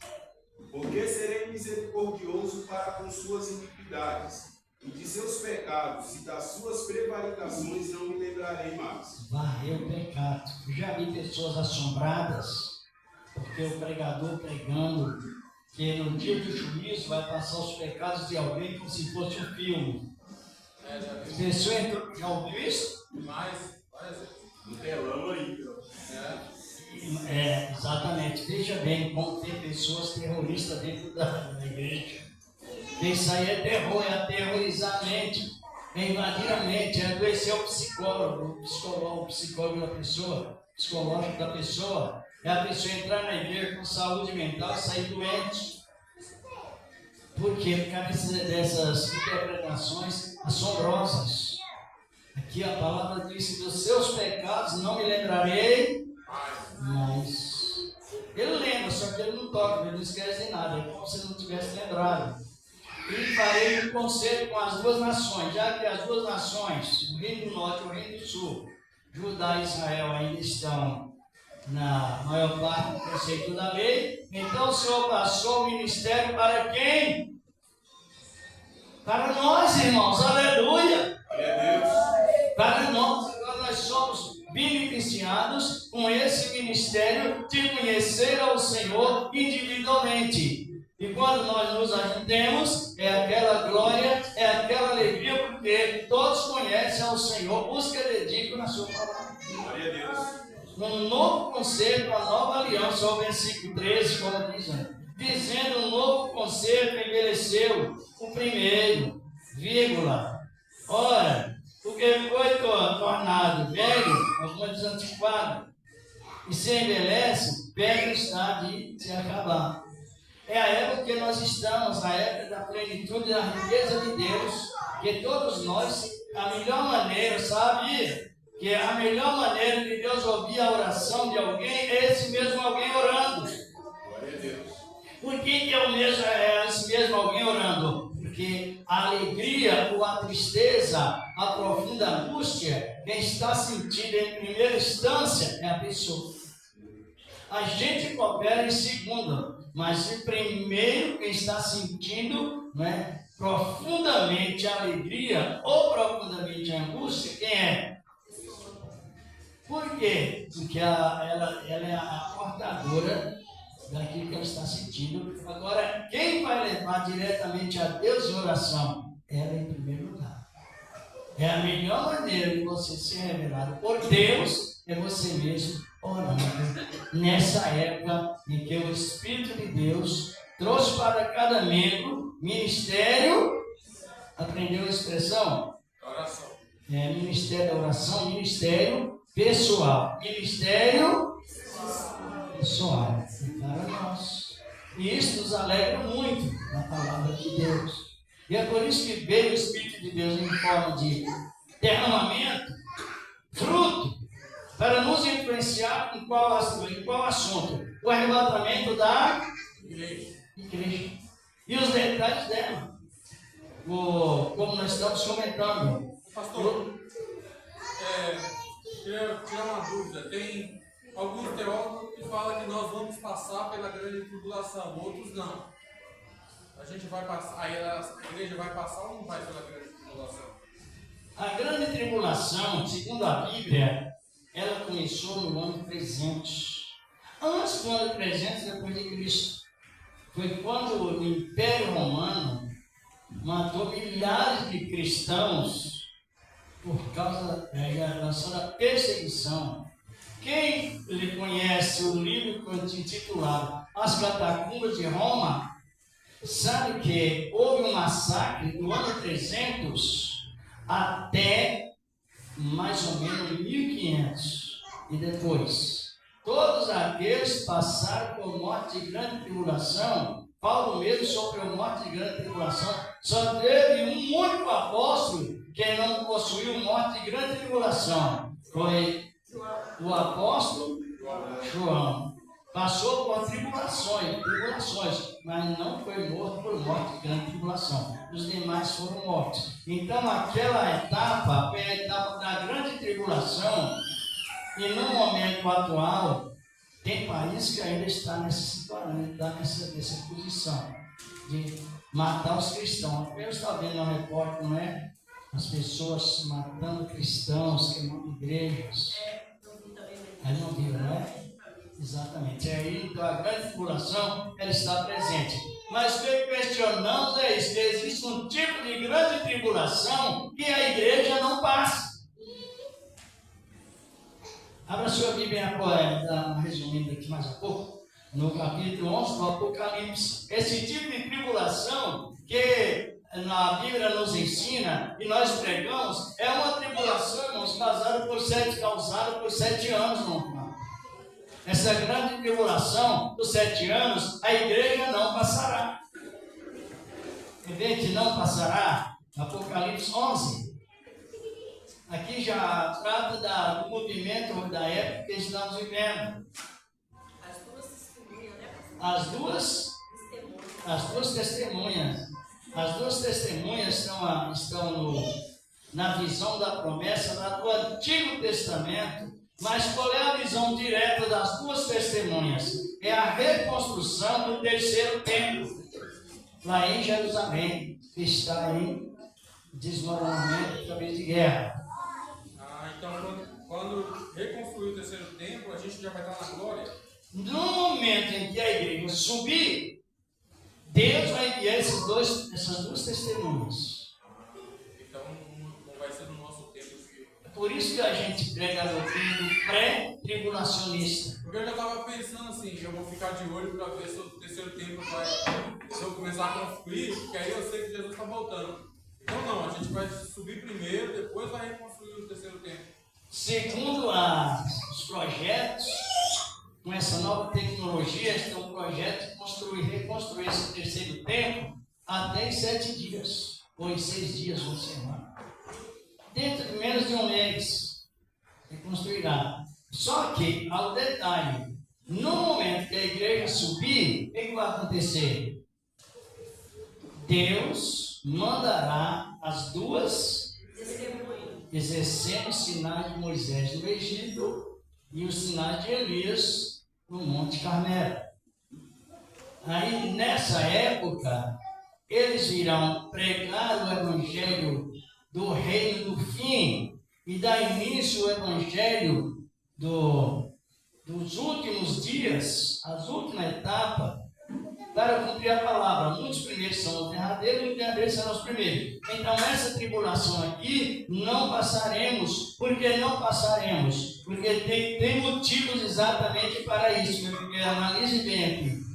Porque serei misericordioso para com suas iniquidades, e de seus pecados e das suas prevaricações não me lembrarei mais. Varreu o pecado. Eu já vi pessoas assombradas, porque o pregador pregando que no dia do juízo vai passar os pecados de alguém como se fosse um filme. Pessoa entrou, já ouviu isso? Mas No telão aí. Exatamente. Veja bem como tem pessoas terroristas dentro da igreja. Isso aí é terror, é aterrorizar a mente, é invadir a mente, é adoecer o psicólogo da pessoa, psicológico da pessoa. É a pessoa entrar na igreja com saúde mental e sair doente. Por quê? Por causa dessas interpretações assombrosas. Aqui a palavra diz: dos seus pecados não me lembrarei mais. Ele lembra, só que ele não toca, ele não esquece de nada, é como se não tivesse lembrado. E farei um conselho com as duas nações, já que as duas nações, o reino do norte e o reino do sul, Judá e Israel, ainda estão na maior parte do preceito da lei. Então o Senhor passou o ministério para quem? Para nós, irmãos, aleluia! Para nós, agora nós somos beneficiados com esse ministério de conhecer ao Senhor individualmente. E quando nós nos ajuntemos, é aquela glória, é aquela alegria, porque todos conhecem ao Senhor, os que dedicam na sua palavra. Glória a Deus. Um novo concerto, uma nova aliança, ao versículo 13, como dizem, dizendo: um novo concerto envelheceu o primeiro. vírgula. Ora, porque foi tornado velho, alguns antiquado, e se envelhece, perto está de se acabar. É a época que nós estamos, a época da plenitude da riqueza de Deus, que todos nós, a melhor maneira, sabe, que a melhor maneira de Deus ouvir a oração de alguém é esse mesmo alguém orando. Glória a Deus. Por que é esse mesmo alguém orando? Porque a alegria ou a tristeza, a profunda angústia, quem está sentindo em primeira instância é a pessoa. A gente coopera em segunda, mas em primeiro quem está sentindo, né, profundamente a alegria ou profundamente a angústia, quem é? Por quê? Porque ela é a portadora daquilo que ela está sentindo. Agora, quem vai levar diretamente a Deus em oração? Ela em primeiro lugar. É a melhor maneira de você ser revelado por Deus, é você mesmo orando. Nessa época em que o Espírito de Deus trouxe para cada membro ministério, aprendeu a expressão? Oração. Ministério da oração, ministério pessoal. Ministério pessoal. Para nós. E isso nos alegra muito na palavra de Deus. E é por isso que veio o Espírito de Deus em forma de derramamento, fruto, para nos influenciar em qual assunto? O arrebatamento da igreja. E os detalhes dela. Como nós estamos comentando. Pastor, queria tirar uma dúvida. Tem alguns teólogos que falam que nós vamos passar pela grande tribulação, outros não. A gente vai passar, a igreja vai passar ou não vai pela grande tribulação? A grande tribulação, segundo a Bíblia, ela começou no ano 300. Antes do ano 300 depois de Cristo. Foi quando o Império Romano matou milhares de cristãos por causa da perseguição. Quem lhe conhece o livro intitulado As Catacumbas de Roma, sabe que houve um massacre no ano 300 até mais ou menos 1500. E depois, todos aqueles passaram por morte de grande tribulação. Paulo mesmo sofreu morte de grande tribulação. Só teve um único apóstolo que não possuiu morte de grande tribulação. Foi o apóstolo João. Passou por tribulações, mas não foi morto por morte de grande tribulação. Os demais foram mortos. Então aquela etapa foi a etapa da grande tribulação. E no momento atual, tem país que ainda está nessa posição de matar os cristãos. Eu estava vendo um repórter, não é? As pessoas matando cristãos, queimando igrejas. Aí não viu, não é? Exatamente. Aí, então, a grande tribulação, ela está presente. Mas o que questionamos é isso, que existe um tipo de grande tribulação que a igreja não passa. Abra sua Bíblia, resumindo aqui mais um pouco, no capítulo 11 do Apocalipse. Esse tipo de tribulação que a Bíblia nos ensina e nós pregamos é uma tribulação, irmãos, causada por 7 anos, irmão. Essa grande tribulação dos 7 anos, a igreja não passará. Evidente, não passará. Apocalipse 11. Aqui já trata do movimento da época que estamos vivendo. As duas testemunhas. As duas testemunhas estão na visão da promessa lá do Antigo Testamento. Mas qual é a visão direta das duas testemunhas? É a reconstrução do terceiro templo, lá em Jerusalém, que está em desmoronamento através de guerra. Então quando reconstruir o terceiro templo, a gente já vai estar na glória? No momento em que a igreja subir, Deus vai enviar essas duas testemunhas. Então não vai ser no nosso tempo. Por isso que a gente prega a doutrina pré-tribulacionista. Porque eu já estava pensando assim, eu vou ficar de olho para ver se o terceiro tempo vai, se eu começar a construir, porque aí eu sei que Jesus está voltando. Não, a gente vai subir primeiro, depois vai reconstruir o terceiro templo. Segundo os projetos, com essa nova tecnologia, tem um projeto de reconstruir esse terceiro templo até em 7 dias, ou em 6 dias, uma semana. Dentro de menos de um mês, reconstruirá. Só que, ao detalhe, no momento que a igreja subir, o que vai acontecer? Deus mandará as duas exercendo os sinais de Moisés no Egito e os sinais de Elias no Monte Carmelo. Aí, nessa época, eles irão pregar o evangelho do reino do fim e dar início ao evangelho dos últimos dias, as últimas etapas, para cumprir a palavra. Muitos primeiros são os derradeiros e os derradeiros serão os primeiros. Então, essa tribulação aqui, não passaremos. Por que não passaremos? Porque tem motivos exatamente para isso. Porque analise bem aqui.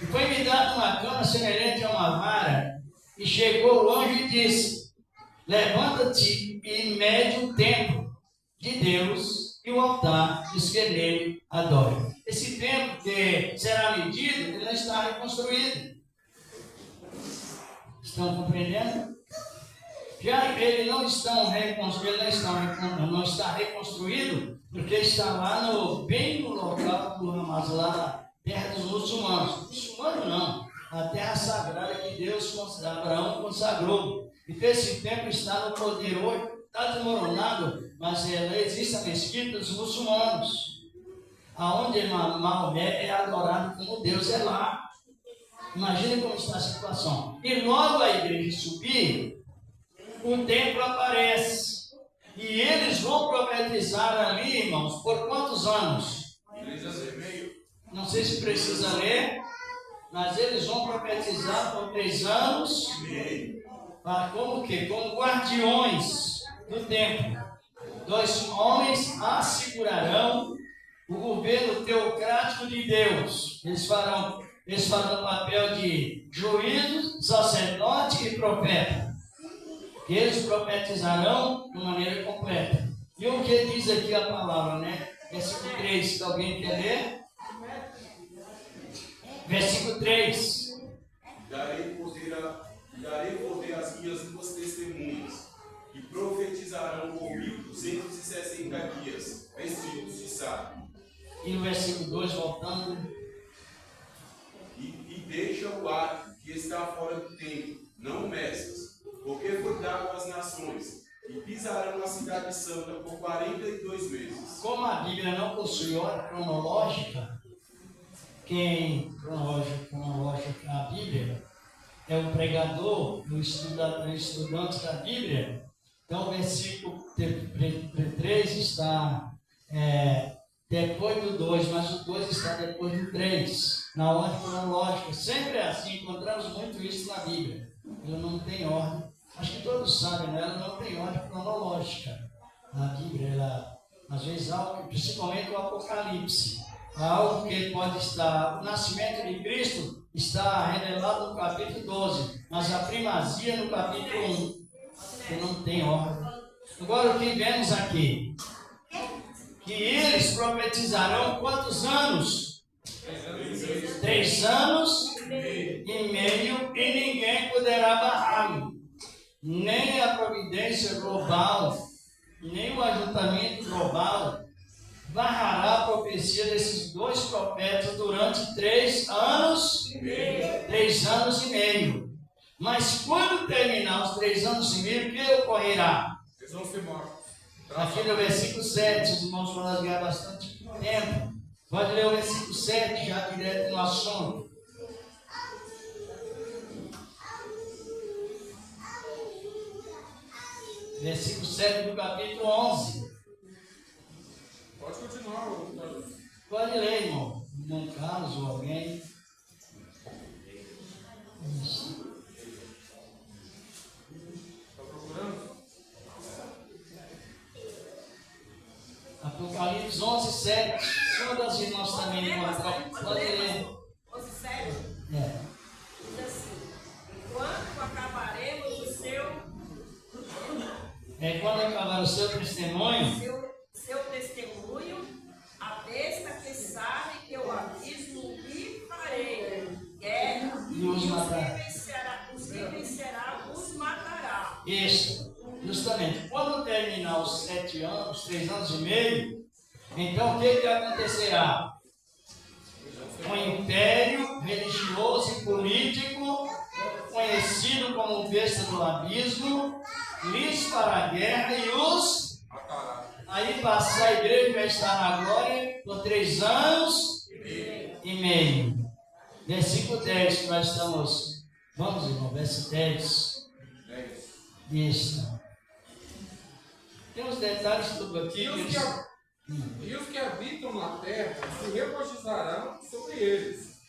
E foi me dado uma cana semelhante a uma vara, e chegou longe e disse: levanta-te e mede o templo de Deus e o altar que nele adora. Esse templo que será medido, ele não está reconstruído. Estão compreendendo? Já ele não está reconstruído, porque está lá bem no local do Hamas, lá na terra dos muçulmanos. Muçulmano não, a terra sagrada que Deus, Abraão consagrou. Então esse templo está no poder hoje, está desmoronado, mas existe a mesquita dos muçulmanos, aonde Maomé é adorado como Deus é lá. Imagine como está a situação. E logo a igreja subir, o templo aparece. E eles vão profetizar ali, irmãos, por quantos anos? 3 anos e meio. Não sei se precisa ler, mas eles vão profetizar por 3 anos e meio. Como que? Como guardiões do templo. 2 homens assegurarão o governo teocrático de Deus. Eles farão o papel de juízo, sacerdote e profeta. Eles profetizarão de maneira completa. E o que diz aqui a palavra, né? Versículo 3, se alguém quer ler. Versículo 3. Darei poder às minhas 2 testemunhas, que profetizarão por 1260 dias, vestidos de saco. E no versículo 2, voltando. E deixa o átrio que está fora do templo, não meças, porque foi dado às nações, e pisarão a cidade santa por 42 meses. Como a Bíblia não possui ordem cronológica, cronológica a Bíblia é o pregador, o estudante da Bíblia. Então o versículo 3 está depois do 2, mas o 2 está depois do 3, na ordem cronológica. Sempre é assim, encontramos muito isso na Bíblia. Ela não tem ordem, acho que todos sabem, né? Ela não tem ordem cronológica. A Bíblia, ela, às vezes, principalmente o Apocalipse, algo que pode estar, o nascimento de Cristo está revelado no capítulo 12, mas a primazia no capítulo 1, que não tem ordem. Agora o que vemos aqui? Que eles profetizarão quantos anos? 3 anos e meio, e ninguém poderá barrá-lo. Nem a providência global, nem o ajuntamento global barrará a profecia desses 2 profetas durante 3 anos e meio. Mas quando terminar os 3 anos e meio, o que ocorrerá? Eles vão ser mortos. Aqui no versículo 7, os irmãos foram rasgar bastante tempo. Pode ler o versículo 7, já direto no assunto. Versículo 7 do capítulo 11. Pode continuar. Pode ler, irmão. Irmão Carlos ou alguém. Está procurando? Apocalipse 11, 7. Uma das irmãs também encontraram. Pode ler. 11, 7. É. Diz assim: enquanto acabaremos Quando acabar o seu testemunho, seu testemunho, a besta que sabe que eu abismo lhe farei guerra, E os matará. os que vencerá os matará. isso, justamente, quando terminar os 7 anos, 3 anos e meio, então o que acontecerá? Um império religioso e político, conhecido como besta do abismo, lhes fará guerra e os... Aí passar a igreja vai estar na glória por 3 anos e meio. Versículo 10 que nós estamos... Vamos, irmão, verso 10. Isso. Tem uns detalhes tudo aqui. E os que habitam na terra se regozarão sobre eles,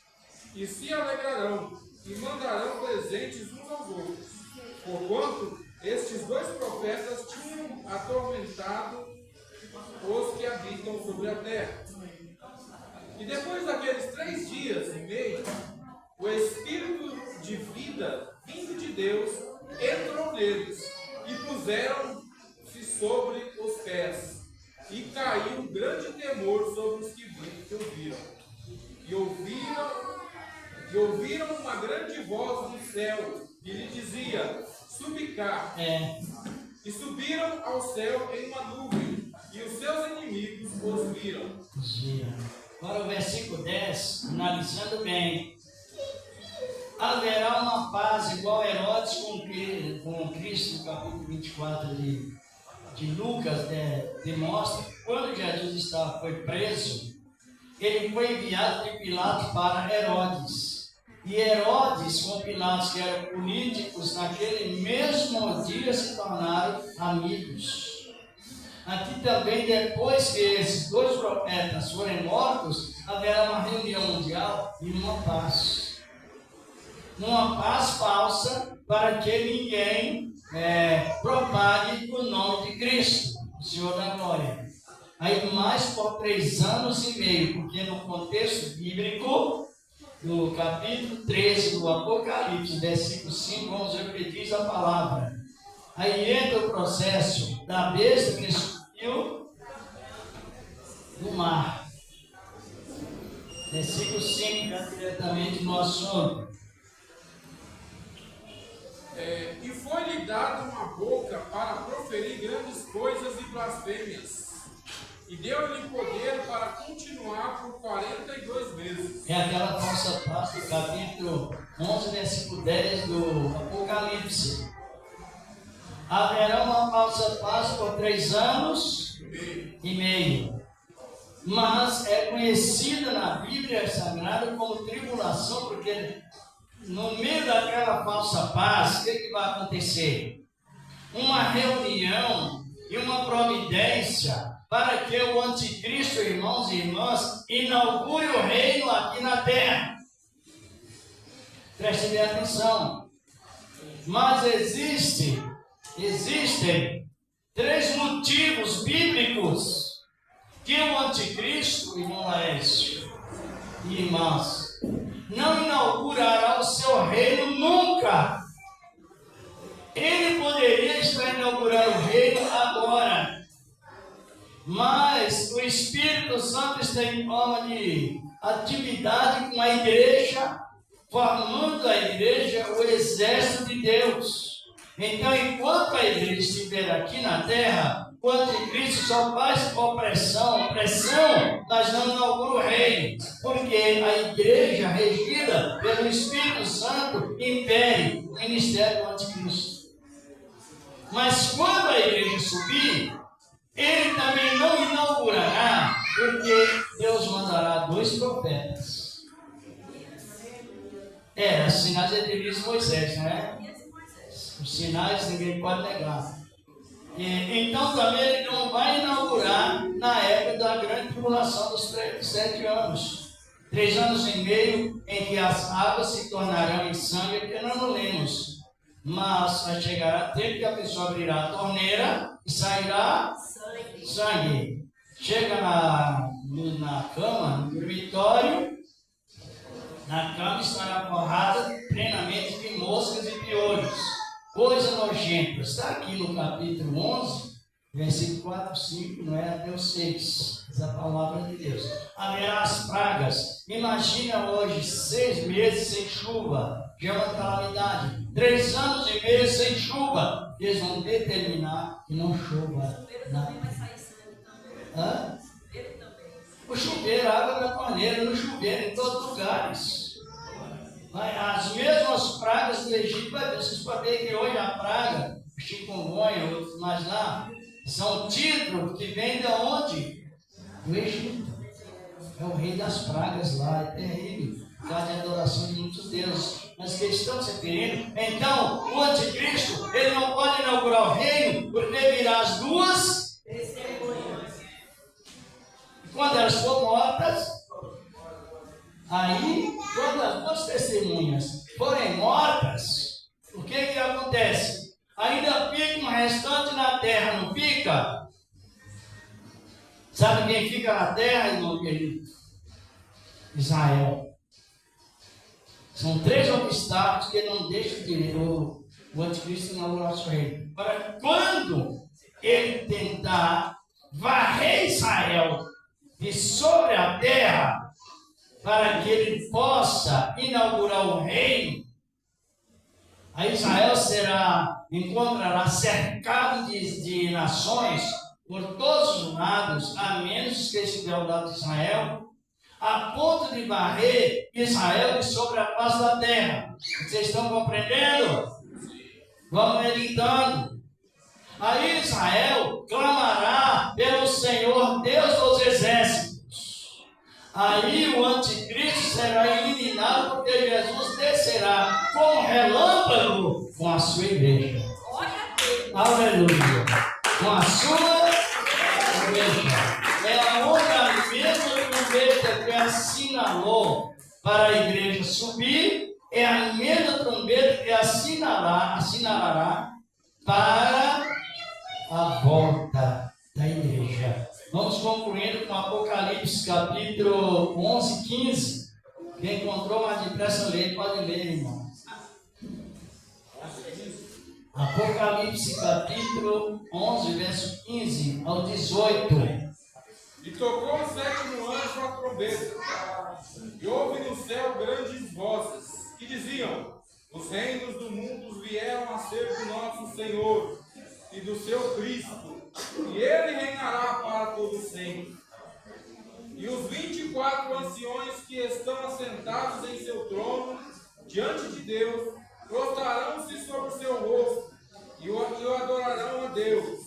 e se alegrarão, e mandarão presentes uns aos outros, porquanto estes 2 profetas tinham atormentado os que habitam sobre a terra. E depois daqueles 3 dias e meio, o Espírito de vida vindo de Deus entrou neles, e puseram-se sobre os pés. E caiu um grande temor sobre os que ouviram. E ouviram uma grande voz do céu, que lhe dizia: subi cá. E subiram ao céu em uma nuvem, e os seus inimigos os viram. Agora o versículo 10, analisando bem. Haverá uma paz igual Herodes com Cristo, no capítulo 24 de Lucas, demonstra que quando Jesus foi preso, ele foi enviado de Pilatos para Herodes. E Herodes, com Pilatos, que eram políticos, naquele mesmo dia se tornaram amigos. Aqui também, depois que esses 2 profetas forem mortos, haverá uma reunião mundial e uma paz. Uma paz falsa para que ninguém propague o nome de Cristo, o Senhor da Glória. Aí mais por 3 anos e meio, porque no contexto bíblico, no capítulo 13 do Apocalipse, versículo 5, vamos ver o que diz a palavra. Aí entra o processo da besta que subiu do mar. Versículo 5, já diretamente no assunto. E foi-lhe dada uma boca para proferir grandes coisas e blasfêmias. E deu-lhe poder para continuar por 42 meses. É aquela falsa paz do capítulo 11, versículo 10 do Apocalipse. Haverá uma falsa paz por 3 anos e meio. Mas é conhecida na Bíblia Sagrada como tribulação, porque no meio daquela falsa paz, o que vai acontecer? Uma reunião e uma providência para que o anticristo, irmãos e irmãs, inaugure o reino aqui na terra. Prestem bem atenção. Mas existem 3 motivos bíblicos que o anticristo, irmão Laércio e irmãs, não inaugurará o seu reino nunca. Ele poderia estar inaugurando o reino agora, mas o Espírito Santo está em forma de atividade com a igreja, formando a igreja o exército de Deus. Então, enquanto a igreja estiver aqui na terra, o anticristo só faz opressão, mas não inaugura o reino, porque a igreja regida pelo Espírito Santo impere o ministério do anticristo. Mas quando a igreja subir, ele também não inaugurará, porque Deus mandará 2 profetas. Os sinais de Moisés, não é? Os sinais ninguém pode negar. Então também ele não vai inaugurar na época da grande tribulação dos 7 anos. 3 anos e meio em que as águas se tornarão em sangue, que nós não lemos. Mas vai chegar a tempo que a pessoa abrirá a torneira e sairá sangue. Chega na cama, no dormitório, na cama estará forrada plenamente de moscas e piolhos. coisa nojenta. Está aqui no capítulo 11, versículo 4, 5, não é até o 6. Essa palavra de Deus. Haverá as pragas. Imagina hoje 6 meses sem chuva. Já é uma calamidade. 3 anos e meio sem chuva. Eles vão determinar que não chova. Ele também vai sair sangue também. Hã? Ele também. O chuveiro, a água da torneira, no chuveiro, em todos os lugares. As mesmas pragas do Egito, vocês podem ver que hoje a praga, chikungunya, outros mais lá, são títulos que vêm de onde? Do Egito. É o rei das pragas lá, é terrível. Por causa de adoração de muitos deuses. Mas que estão se referindo. Então, o anticristo, ele não pode inaugurar o reino, porque virá as duas. Quando elas forem mortas, aí, quando as duas testemunhas forem mortas, o que acontece? Ainda fica um restante na terra, não fica? Sabe quem fica na terra, irmão querido? Israel. São 3 obstáculos que não deixam o anticristo inaugurar o seu reino. Agora, quando ele tentar varrer Israel de sobre a terra, para que ele possa inaugurar o reino, aí Israel encontrará cercado de nações por todos os lados, a menos que estiver ao lado de Israel, a ponto de varrer Israel de sobre a face da terra. Vocês estão compreendendo? Vamos meditando. Aí Israel clamará pelo Senhor Deus dos exércitos. Aí o anticristo será eliminado, porque Jesus descerá como relâmpago com a sua igreja. Aleluia. Com a sua igreja. É a outra mesma trombeta que assinalou para a igreja subir, é a mesma trombeta que assinalará para a volta da igreja. Vamos concluindo com Apocalipse capítulo 11, 15. Quem encontrou mais depressa ler, pode ler, irmão. Apocalipse capítulo 11, verso 15 ao 18. E tocou o 7º anjo a trombeta, e houve no céu grandes vozes, que diziam: os reinos do mundo vieram a ser do nosso Senhor e do seu Cristo, e ele reinará para todo sempre. E os 24 anciões que estão assentados em seu trono, diante de Deus, prostrarão-se sobre o seu rosto, e o adorarão a Deus,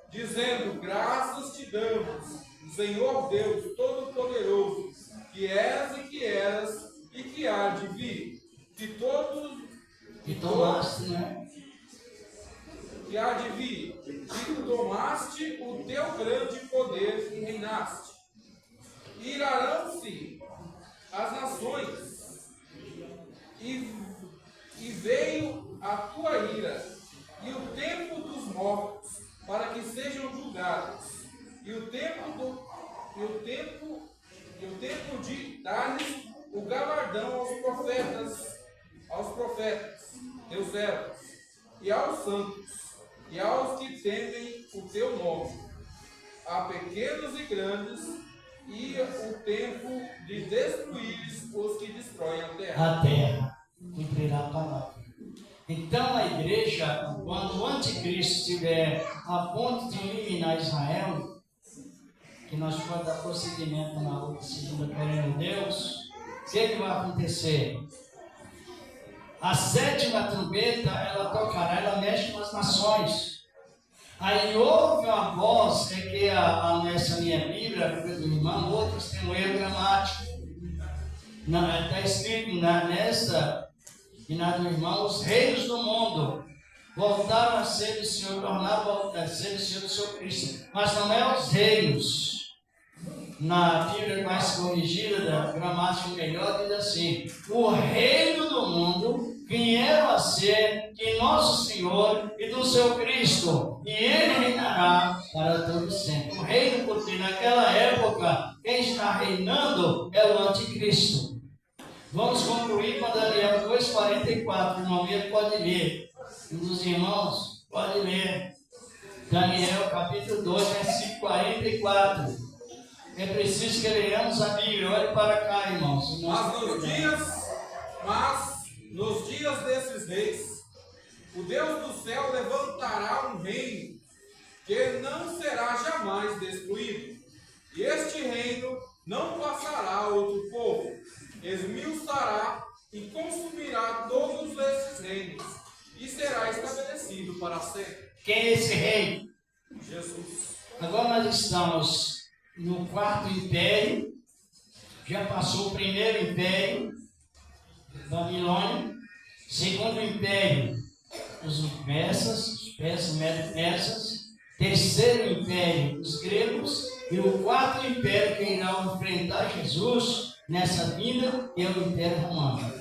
dizendo: graças te damos, Senhor Deus Todo-Poderoso, que eras e que eras e que há de vir, que todos... Que tomaste, né? Que há de vir, que tomaste o teu grande poder e reinaste. Irarão-se as nações, e veio a tua ira, e o tempo dos mortos, para que sejam julgados. E o tempo de dar-lhes o galardão aos profetas, teus servos, e aos santos, e aos que temem o teu nome, a pequenos e grandes, e o tempo de destruires os que destroem a terra. A terra cumprirá a palavra. Então a igreja, quando o anticristo estiver a ponto de eliminar Israel, que nós vamos dar prosseguimento na outra segunda, querendo Deus, o que vai acontecer? A 7ª trombeta, ela tocará, ela mexe com as nações. Aí houve uma voz, é que nessa minha Bíblia, a Bíblia do irmão, outros têm um erro gramático. Está escrito nesta e na do irmão: os reinos do mundo voltaram a ser do Senhor, tornaram a ser do Senhor do seu Cristo. Mas não é os reinos. Na Bíblia mais corrigida, da gramática melhor, diz assim: o reino do mundo vieram a ser de nosso Senhor e do seu Cristo, e ele reinará para todo sempre. O reino, porque naquela época quem está reinando é o anticristo. Vamos concluir com Daniel 2,44, irmão, ele pode ler. Um dos irmãos pode ler. Daniel capítulo 2, versículo 44. É preciso que leiamos a Bíblia. Olhe para cá, irmãos. Mas nos dias desses reis, o Deus do céu levantará um reino que não será jamais destruído. E este reino não passará a outro povo, esmiuçará e consumirá todos esses reinos, e será estabelecido para sempre. Quem é esse rei? Jesus. Agora nós estamos no quarto império. Já passou o primeiro império, Babilônia. Segundo império, os persas, medo-persas. Terceiro império, os gregos. E o quarto império que irá enfrentar Jesus nessa vinda é o Império Romano.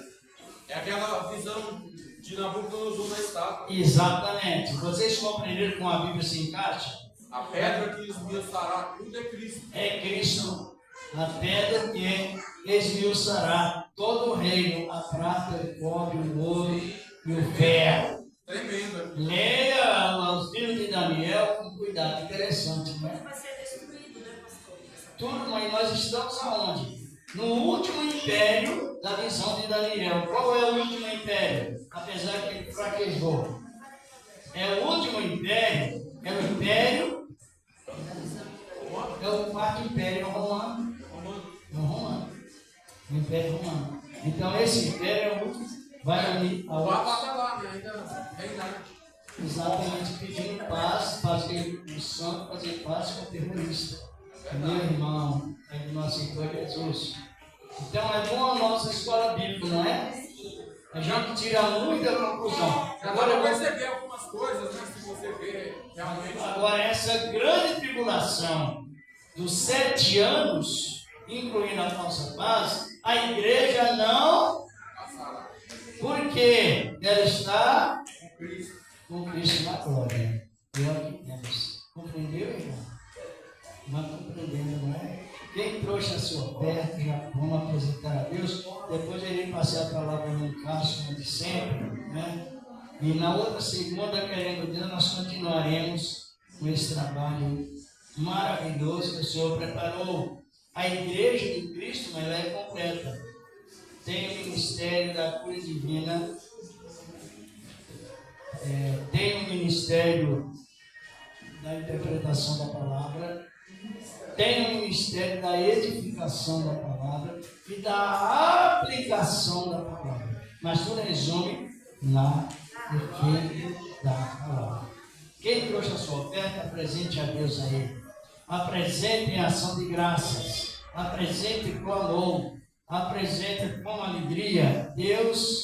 É aquela visão de Nabucodonosor na estátua. Exatamente. Vocês compreenderam como a Bíblia se encaixa? A pedra que esmiuçará tudo é Cristo. É Cristo, a pedra que esmiuçará todo o reino, a prata, o cobre, o ouro e o ferro. Tremenda. Leia os livros de Daniel com cuidado, interessante, né? Vai ser destruído, né, pastor? Tudo, mas nós estamos aonde? No último império da visão de Daniel. Qual é o último império? Apesar que ele fraquejou. É o último império, é o império, é o quarto império romano. O Império Romano. Então esse império é o último, vai unir O ao Papa está lá, né? Ainda reinar. exatamente pedindo paz, fazer o santo, fazer paz com o terrorista. Meu irmão, ele não aceitou Jesus. Então é bom a nossa escola bíblica, não é? A gente tira muita conclusão. Já dá para perceber algumas coisas, né? Se você ver realmente. Agora, essa grande tribulação dos 7 anos, incluindo a falsa paz, a igreja não, porque ela está com Cristo na glória. É o que temos. Compreendeu, irmão? Mas compreendendo, não é? Quem trouxe a sua oferta, já vamos apresentar a Deus. Depois ele passar a palavra no caso, como de sempre, né? E na outra segunda, querendo Deus, nós continuaremos com esse trabalho maravilhoso que o Senhor preparou. A igreja de Cristo, mas ela é completa. Tem o ministério da cura divina, tem o ministério da interpretação da palavra, tem o ministério da edificação da palavra e da aplicação da palavra. Mas tudo resume na efeito da palavra. Quem trouxe a sua oferta, apresente a Deus a Ele. Apresente em ação de graças. Apresente com amor. Apresente com alegria. Deus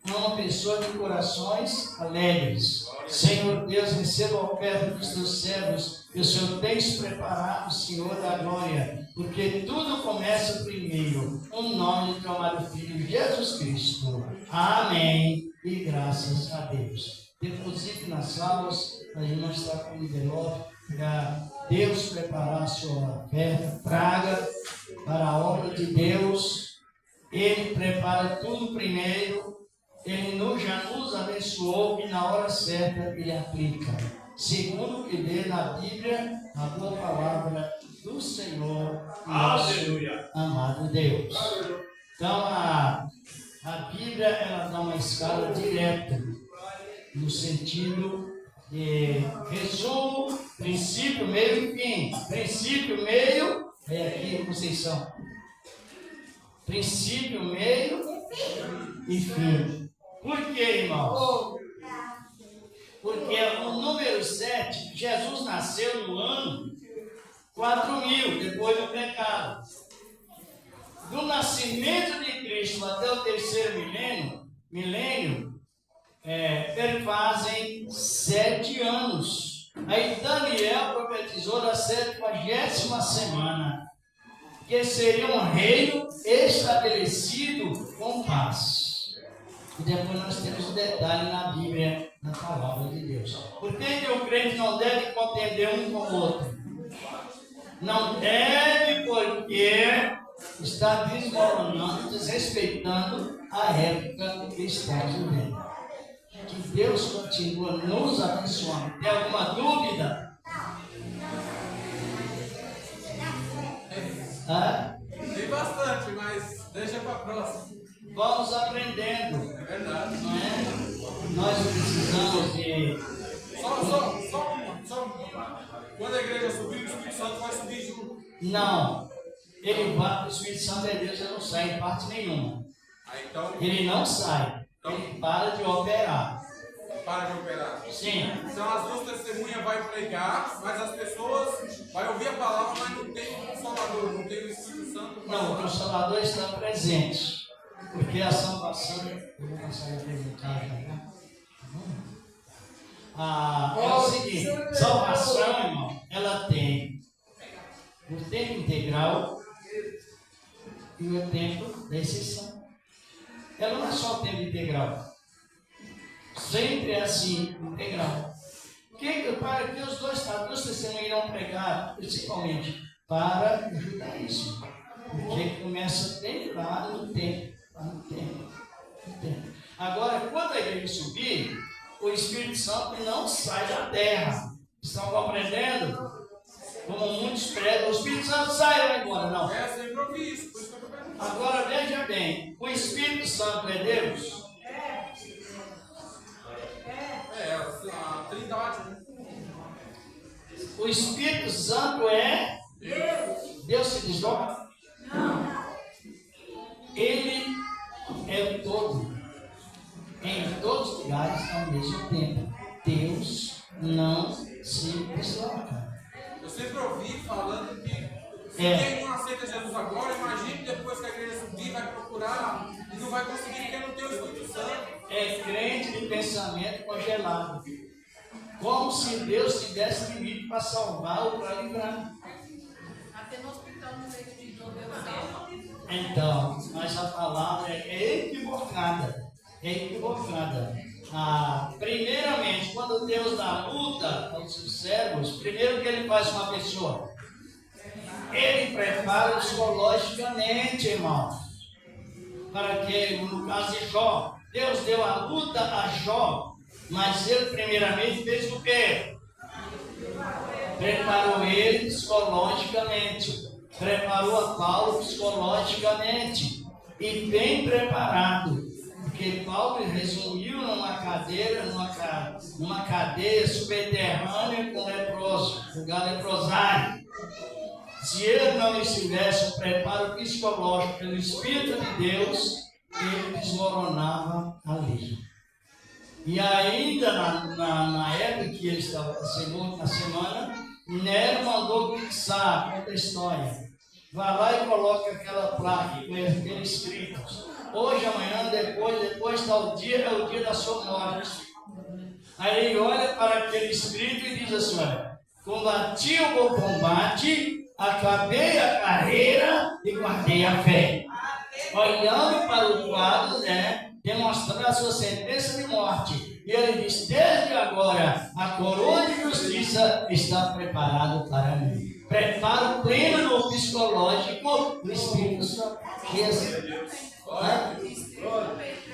é uma pessoa de corações alegres. Senhor Deus, receba a oferta dos teus servos que o Senhor tens preparado, Senhor da glória, porque tudo começa primeiro, no nome do teu amado Filho Jesus Cristo. Amém. E graças a Deus. Deposite nas salas, a irmã está com o envelope, para Deus preparar a sua oferta, traga para a obra de Deus. Ele prepara tudo primeiro. Ele já nos abençoou e na hora certa Ele aplica. Segundo o que lê na Bíblia, a boa palavra do Senhor, Aleluia. amado Deus. Então a Bíblia ela dá uma escala direta, no sentido de resumo, princípio, meio e fim. Princípio, meio, é aqui vocês são. Princípio, meio e fim. Por que, irmãos? Porque o número 7, Jesus nasceu no ano 4000, depois do pecado. Do nascimento de Cristo até o terceiro milênio, fazem 7 anos. Aí Daniel profetizou da 70ª semana, que seria um reino estabelecido com paz. E depois nós temos o detalhe na Bíblia, na palavra de Deus. Por que o crente não deve contender um com o outro? Não deve, porque está desmoronando, desrespeitando a época que estamos vivendo. Que Deus continua nos abençoando. Tem alguma dúvida? Tem bastante, mas deixa para próxima. Vamos aprendendo. É verdade. Não é? Nós precisamos de... Só uma. Quando a igreja subir, o Espírito Santo vai subir junto. Não. Ele vai, o Espírito Santo é Deus, ele não sai em parte nenhuma. Então, Ele não sai. Ele para de operar. para de operar. Sim. Então as duas testemunhas vão pregar, mas as pessoas vão ouvir a palavra, mas não tem o Consolador, não tem o Espírito Santo. Não, o Consolador está presente. Porque a salvação... Eu vou passar a perguntar já, né? É o seguinte, salvação, irmão, ela tem o tempo integral e o tempo da exceção. Ela não é só o tempo integral. Sempre é assim, integral. Para que os dois testemunhos irão pregar, principalmente para o judaísmo. Porque começa bem lá no tempo. Agora, quando a igreja subir, o Espírito Santo não sai da terra. Estão compreendendo? Como muitos pregam, o Espírito Santo sai e vai embora. Não. É sempre ouvi isso, por isso que eu estou perguntando. Agora veja bem, o Espírito Santo é Deus? A Trindade, né? O Espírito Santo é Deus. Deus se desloca? Não. Ele é o todo. Em todos os lugares ao mesmo tempo. Deus não se desloca. Eu sempre ouvi falando que se quem não aceita Jesus agora, imagine depois que a igreja subir, vai procurar e não vai conseguir porque não tem o Espírito Santo. É crente de pensamento congelado. Como se Deus tivesse limite para salvar ou para livrar. Até no hospital no meio de todo Deus. Então, mas a palavra é equivocada. É equivocada. Primeiramente, quando Deus dá luta aos seus servos, primeiro que ele faz com a pessoa? Ele prepara psicologicamente, irmãos. Para que, no caso de Jó, Deus deu a luta a Jó, mas ele primeiramente fez o quê? Preparou ele psicologicamente. Preparou a Paulo psicologicamente. E bem preparado. Porque Paulo resumiu numa cadeia subterrânea com leproso, lugar leprosário. Se ele não estivesse o preparo psicológico pelo Espírito de Deus, ele desmoronava ali. E ainda na época que ele estava na semana, Nero mandou fixar outra história. Vai lá e coloca aquela placa com aquele escrito. Hoje, amanhã, depois tal dia, é o dia da sua morte. Aí ele olha para aquele escrito e diz assim: olha, combati o bom combate, acabei a carreira e guardei a fé. Olhando para o quadro, demonstrando a sua sentença de morte. E ele diz: desde agora, a coroa de justiça está preparada para mim. Preparo pleno no psicológico do Espírito Santo.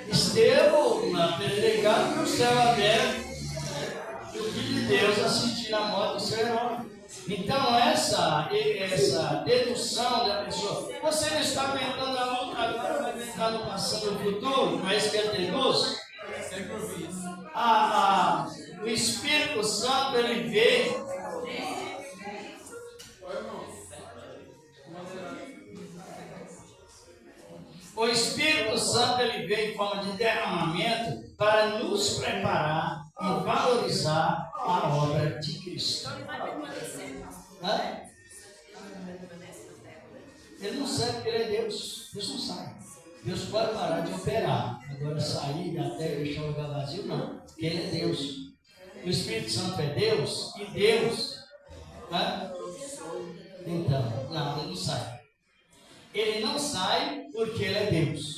Estevão, predicado no céu aberto, o Filho de Deus assistindo a morte do seu herói. Então, essa dedução da pessoa, você não está aguentando a luta agora, vai aguentar no passado e no futuro, não é isso que ele deduz? Sempre ouvi isso. O Espírito Santo, ele veio. O Espírito Santo, ele veio em forma de derramamento para nos preparar e valorizar a obra de Cristo. Ele não sai porque ele é Deus. Deus não sai. Deus pode parar de operar. Agora sair da terra e deixar o lugar vazio, não. Porque ele é Deus. O Espírito Santo é Deus e Deus. Então, não, ele não sai. Ele não sai porque ele é Deus.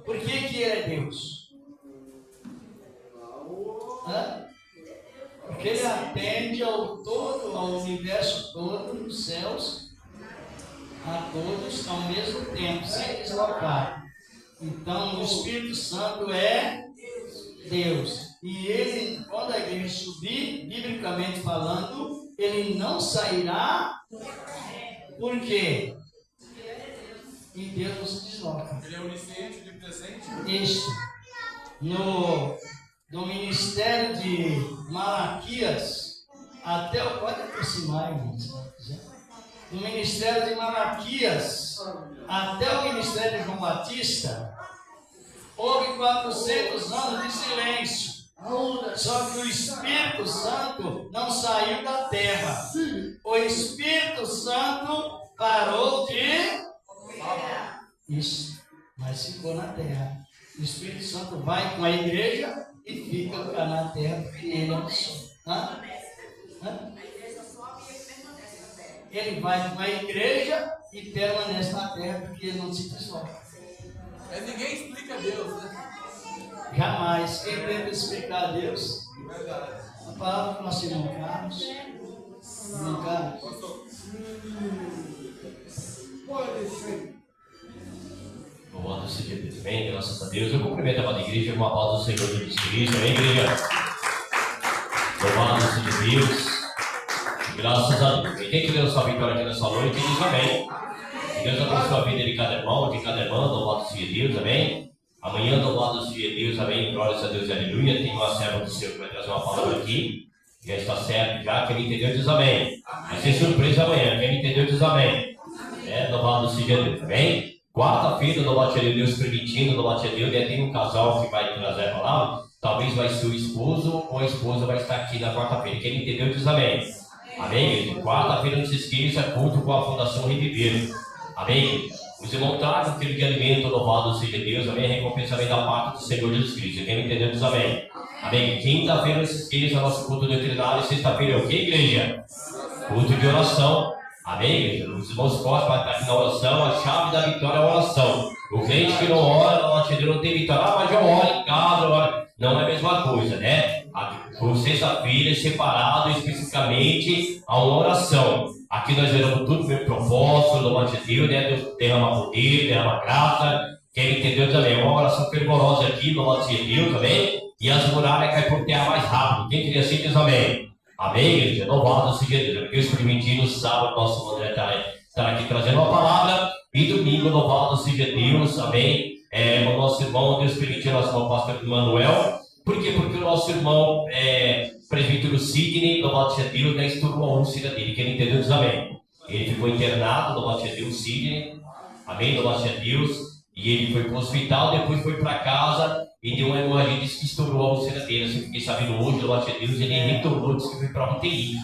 Por que ele é Deus? Porque ele atende ao todo, ao universo todo, dos céus, a todos ao mesmo tempo, sem deslocar. Então, o Espírito Santo é Deus. E ele, quando a igreja subir, biblicamente falando, ele não sairá. Por quê? E Deus não se desloca. Ele é onisciente, onipresente. Isso. No ministério de Malaquias, até o pode aproximar, irmãos, se quiser. No ministério de Malaquias, até o ministério de João Batista, houve 400 anos de silêncio. Só que o Espírito Santo não saiu da terra. O Espírito Santo parou de... Isso, mas ficou na terra. O Espírito Santo vai com a igreja e fica na terra, porque ele é o Senhor. Ele vai com a igreja e permanece na terra, porque ele não se desloca. Mas ninguém explica Deus, né? Jamais. Quem tenta explicar a Deus? Verdade. A palavra do nosso irmão Carlos. Irmão Carlos. Pode ser. Louvado seja Deus, amém? Graças a Deus. Eu cumprimento a amada igreja com a paz do Senhor Jesus Cristo, amém, igreja? Louvado seja Deus. Graças a Deus. Quem que deu sua vitória aqui nessa noite, diz amém. Que Deus abençoe a vida de cada irmão, de cada irmã. Louvado seja Deus, amém. Amanhã, louvado seja Deus, amém. Glórias a Deus e aleluia. Tem uma serva do Senhor que vai trazer uma palavra aqui. Já está certo, já. Quem entendeu, diz amém. Vai ser surpresa amanhã. Quem entendeu, diz amém. Louvado seja Deus, amém. Quarta-feira, louvado seja Deus permitindo, louvado seja Deus. Tem um casal que vai trazer a palavra. Talvez vai ser o esposo ou a esposa vai estar aqui na quarta-feira. Quem entendeu, diz amém. Amém. Quarta-feira, não se esqueça, culto com a Fundação Reviver. Amém. Os irmãos tragam aquele de alimento, louvado seja Deus, amém. Recompensa vem da parte do Senhor Jesus Cristo. Quem entendeu, diz amém. Amém. Quinta-feira, não se esqueça, nosso culto doutrinário. Sexta-feira é o que, igreja? Culto de oração. Amém, igreja? Os irmãos fortes para estar aqui na oração. A chave da vitória é a oração. O crente que não ora, não tem vitória. Ah, mas eu oro em casa, eu oro. Não é a mesma coisa, né? A sexta-feira é separado especificamente a uma oração. Aqui nós veremos tudo pelo propósito, louvado de Deus, né? Deus derrama poder, derrama graça. Quem entendeu também? É uma oração fervorosa aqui, louvado de Deus também. E as muralhas caem por terra mais rápido. Quem queria assim diz amém. Amém, igreja? Louvado seja Deus. Deus permitindo, sábado, nosso André estar aqui trazendo uma palavra. E domingo, louvado seja Deus, amém. O nosso irmão, Deus permitiu, nosso irmão pastor Manuel. Por quê? Porque o nosso irmão presbítero Sidney, louvado seja Deus, né, estourou a úlcera dele. Quem entendeu diz amém. Ele ficou internado, louvado seja Deus, Sidney. Amém, louvado seja Deus. E ele foi para o hospital, depois foi para casa e deu uma hemorragia, disse que estourou a úlcera dele. Assim, fiquei sabendo hoje, louvado seja Deus, ele retornou, disse que foi para a UTI.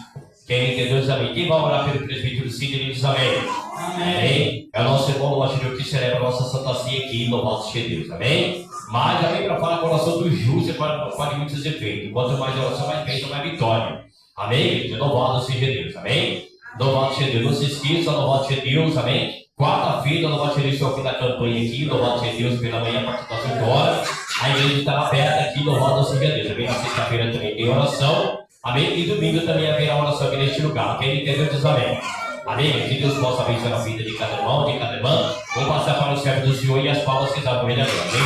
Quem entendeu diz amém. Quem vai orar pelo presbítero Sidney diz amém. Amém. É o nosso irmão, louvado seja Deus, que celebra a nossa Santa Ceia aqui, louvado seja Deus. Amém. Mas amém, para falar com a oração do justo, pode muitos efeitos. Quanto mais oração, mais bênção, mais vitória. Amém? Louvado seja Deus. Amém? Louvado seja Deus. Não se esqueça, louvado seja Deus. Amém? Quarta-feira, louvado seja Deus, fim da campanha aqui. Louvado seja Deus pela manhã, a partir das 8 horas. A igreja está aberta aqui, louvado seja Deus. Amém? Na sexta-feira também tem oração. Amém? E domingo também haverá oração aqui neste lugar. Quem entendeu diz amém. Amém? Que Deus possa abençoar a vida de cada irmão, de cada irmã. Vou passar para o servo do Senhor e as palmas que estão com ele agora. Amém?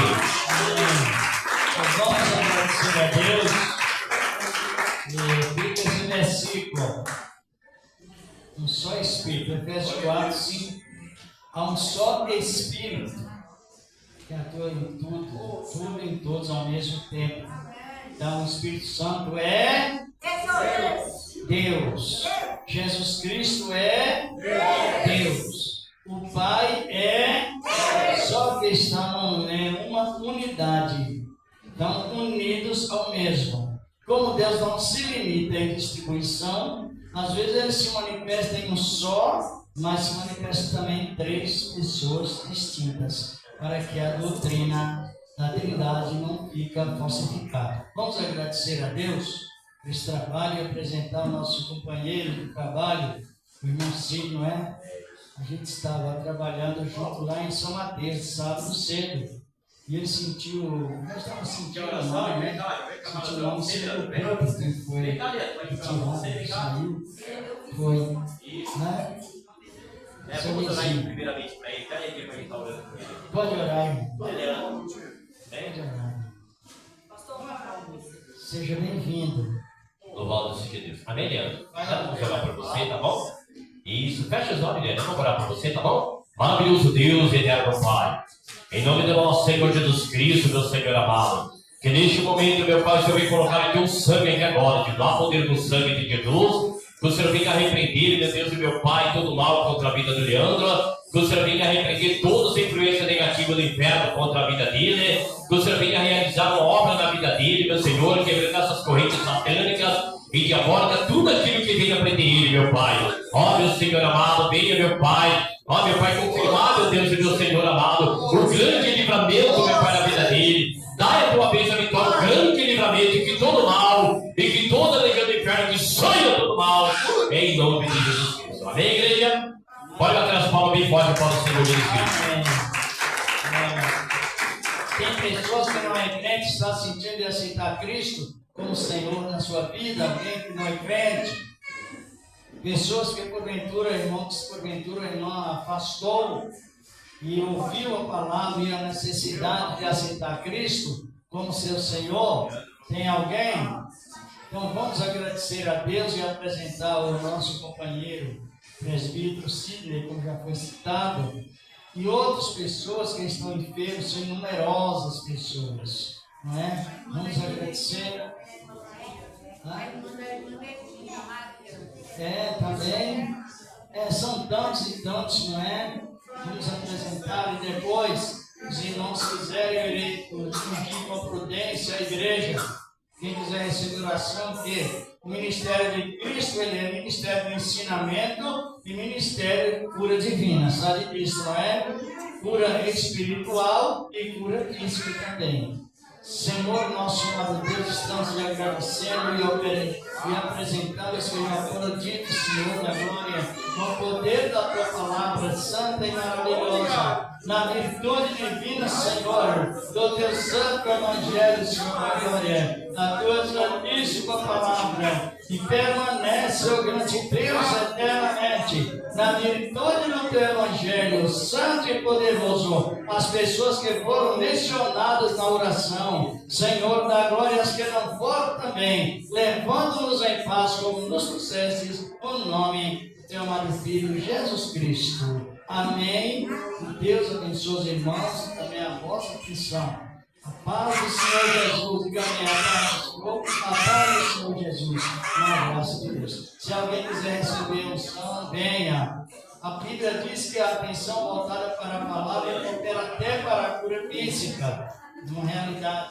Vamos agradecer a Deus. E fica esse versículo. Um só Espírito. Efésios 4, 5. Há um só Espírito que atua em tudo, tudo em todos ao mesmo tempo. Então o Espírito Santo é Deus. Jesus Cristo é Deus. O Pai é só que estão em uma unidade. Estão unidos ao mesmo. Como Deus não se limita em distribuição, às vezes ele se manifesta em um só, mas se manifesta também em 3 pessoas distintas, para que a doutrina da Trindade não fica falsificada. Vamos agradecer a Deus por esse trabalho e apresentar o nosso companheiro de trabalho, o irmão Cid, não é? A gente estava trabalhando junto lá em São Mateus, sábado cedo. E ele sentiu, nós estávamos sentindo o nome, né? Sentiu o nome, sentiu o próprio que foi retirado, saiu, foi, né? Vamos orar primeiramente para ele, cadê aqui para a gente estar orando com ele? Pode orar, irmão. Pode orar. Pode orar. Pastor, Seja bem-vindo. Louvado seja Deus. Amém, Leandro? Vamos orar por você, tá bom? Isso, fecha os olhos, Leandro. Vamos orar por você, tá bom? Maravilhoso Deus e eterno Pai. Em nome do nosso Senhor Jesus Cristo, meu Senhor amado. Que neste momento, meu Pai, o Senhor vem colocar em teu sangue aqui agora, de lá poder do sangue de Jesus. Que o Senhor venha repreender, meu Deus e meu Pai, todo mal contra a vida do Leandro. Que o Senhor venha repreender todas as influências negativas do inferno contra a vida dele. Que o Senhor venha realizar uma obra na vida dele, meu Senhor, quebrando essas correntes satânicas e diabólicas, tudo aquilo que venha prender ele, meu Pai. Ó, meu Senhor amado, venha, meu Pai. Ó, meu Pai, confirmar, meu Deus e meu Senhor amado, o grande livramento, meu Pai, na vida dele. Dai a tua bênção, vitória, o grande livramento, e que todo mal, e que toda legião do inferno que sonha todo mal, em nome de Jesus Cristo. Amém, igreja? Pode bater as palmas bem forte para o Senhor Jesus Cristo. Tem pessoas que não é crente, está sentindo de aceitar Cristo como Senhor na sua vida, alguém que não é crente. Pessoas que porventura, irmãos, porventura não afastou e ouviu a palavra e a necessidade de aceitar Cristo como seu Senhor. Tem alguém? Então vamos agradecer a Deus e apresentar o nosso companheiro presbítero Sidney, como já foi citado, e outras pessoas que estão enfermas, são numerosas pessoas, não é? Vamos agradecer. Também. São tantos e tantos, não é? Vamos apresentar e depois, os irmãos quiserem, eu irei ungir com prudência a igreja. Quem quiser receber oração, porque o ministério de Cristo, ele é ministério de ensinamento e ministério de cura divina. Sabe disso, não é? Cura espiritual e cura física também. Senhor, nosso amado Deus, estamos lhe agradecendo e apresentando esse que já foram dito, Senhor, na glória, no poder da tua palavra santa e maravilhosa, na virtude divina, Senhor, do teu santo evangelho, Senhor, na glória, na tua santíssima palavra, que permanece, ó grande Deus, eternamente, na virtude do teu evangelho, santo e poderoso, as pessoas que foram mencionadas na oração, Senhor, da glória, as que não foram também, levando-nos em paz, como nos trouxestes, o nome do teu amado Filho, Jesus Cristo. Amém. Deus abençoe os irmãos e também a vossa atenção. A paz do Senhor Jesus, diga amém. A paz do Senhor Jesus, na graça de Deus. Se alguém quiser receber unção, venha. A Bíblia diz que a atenção voltada para a palavra opera até para a cura física. Uma realidade.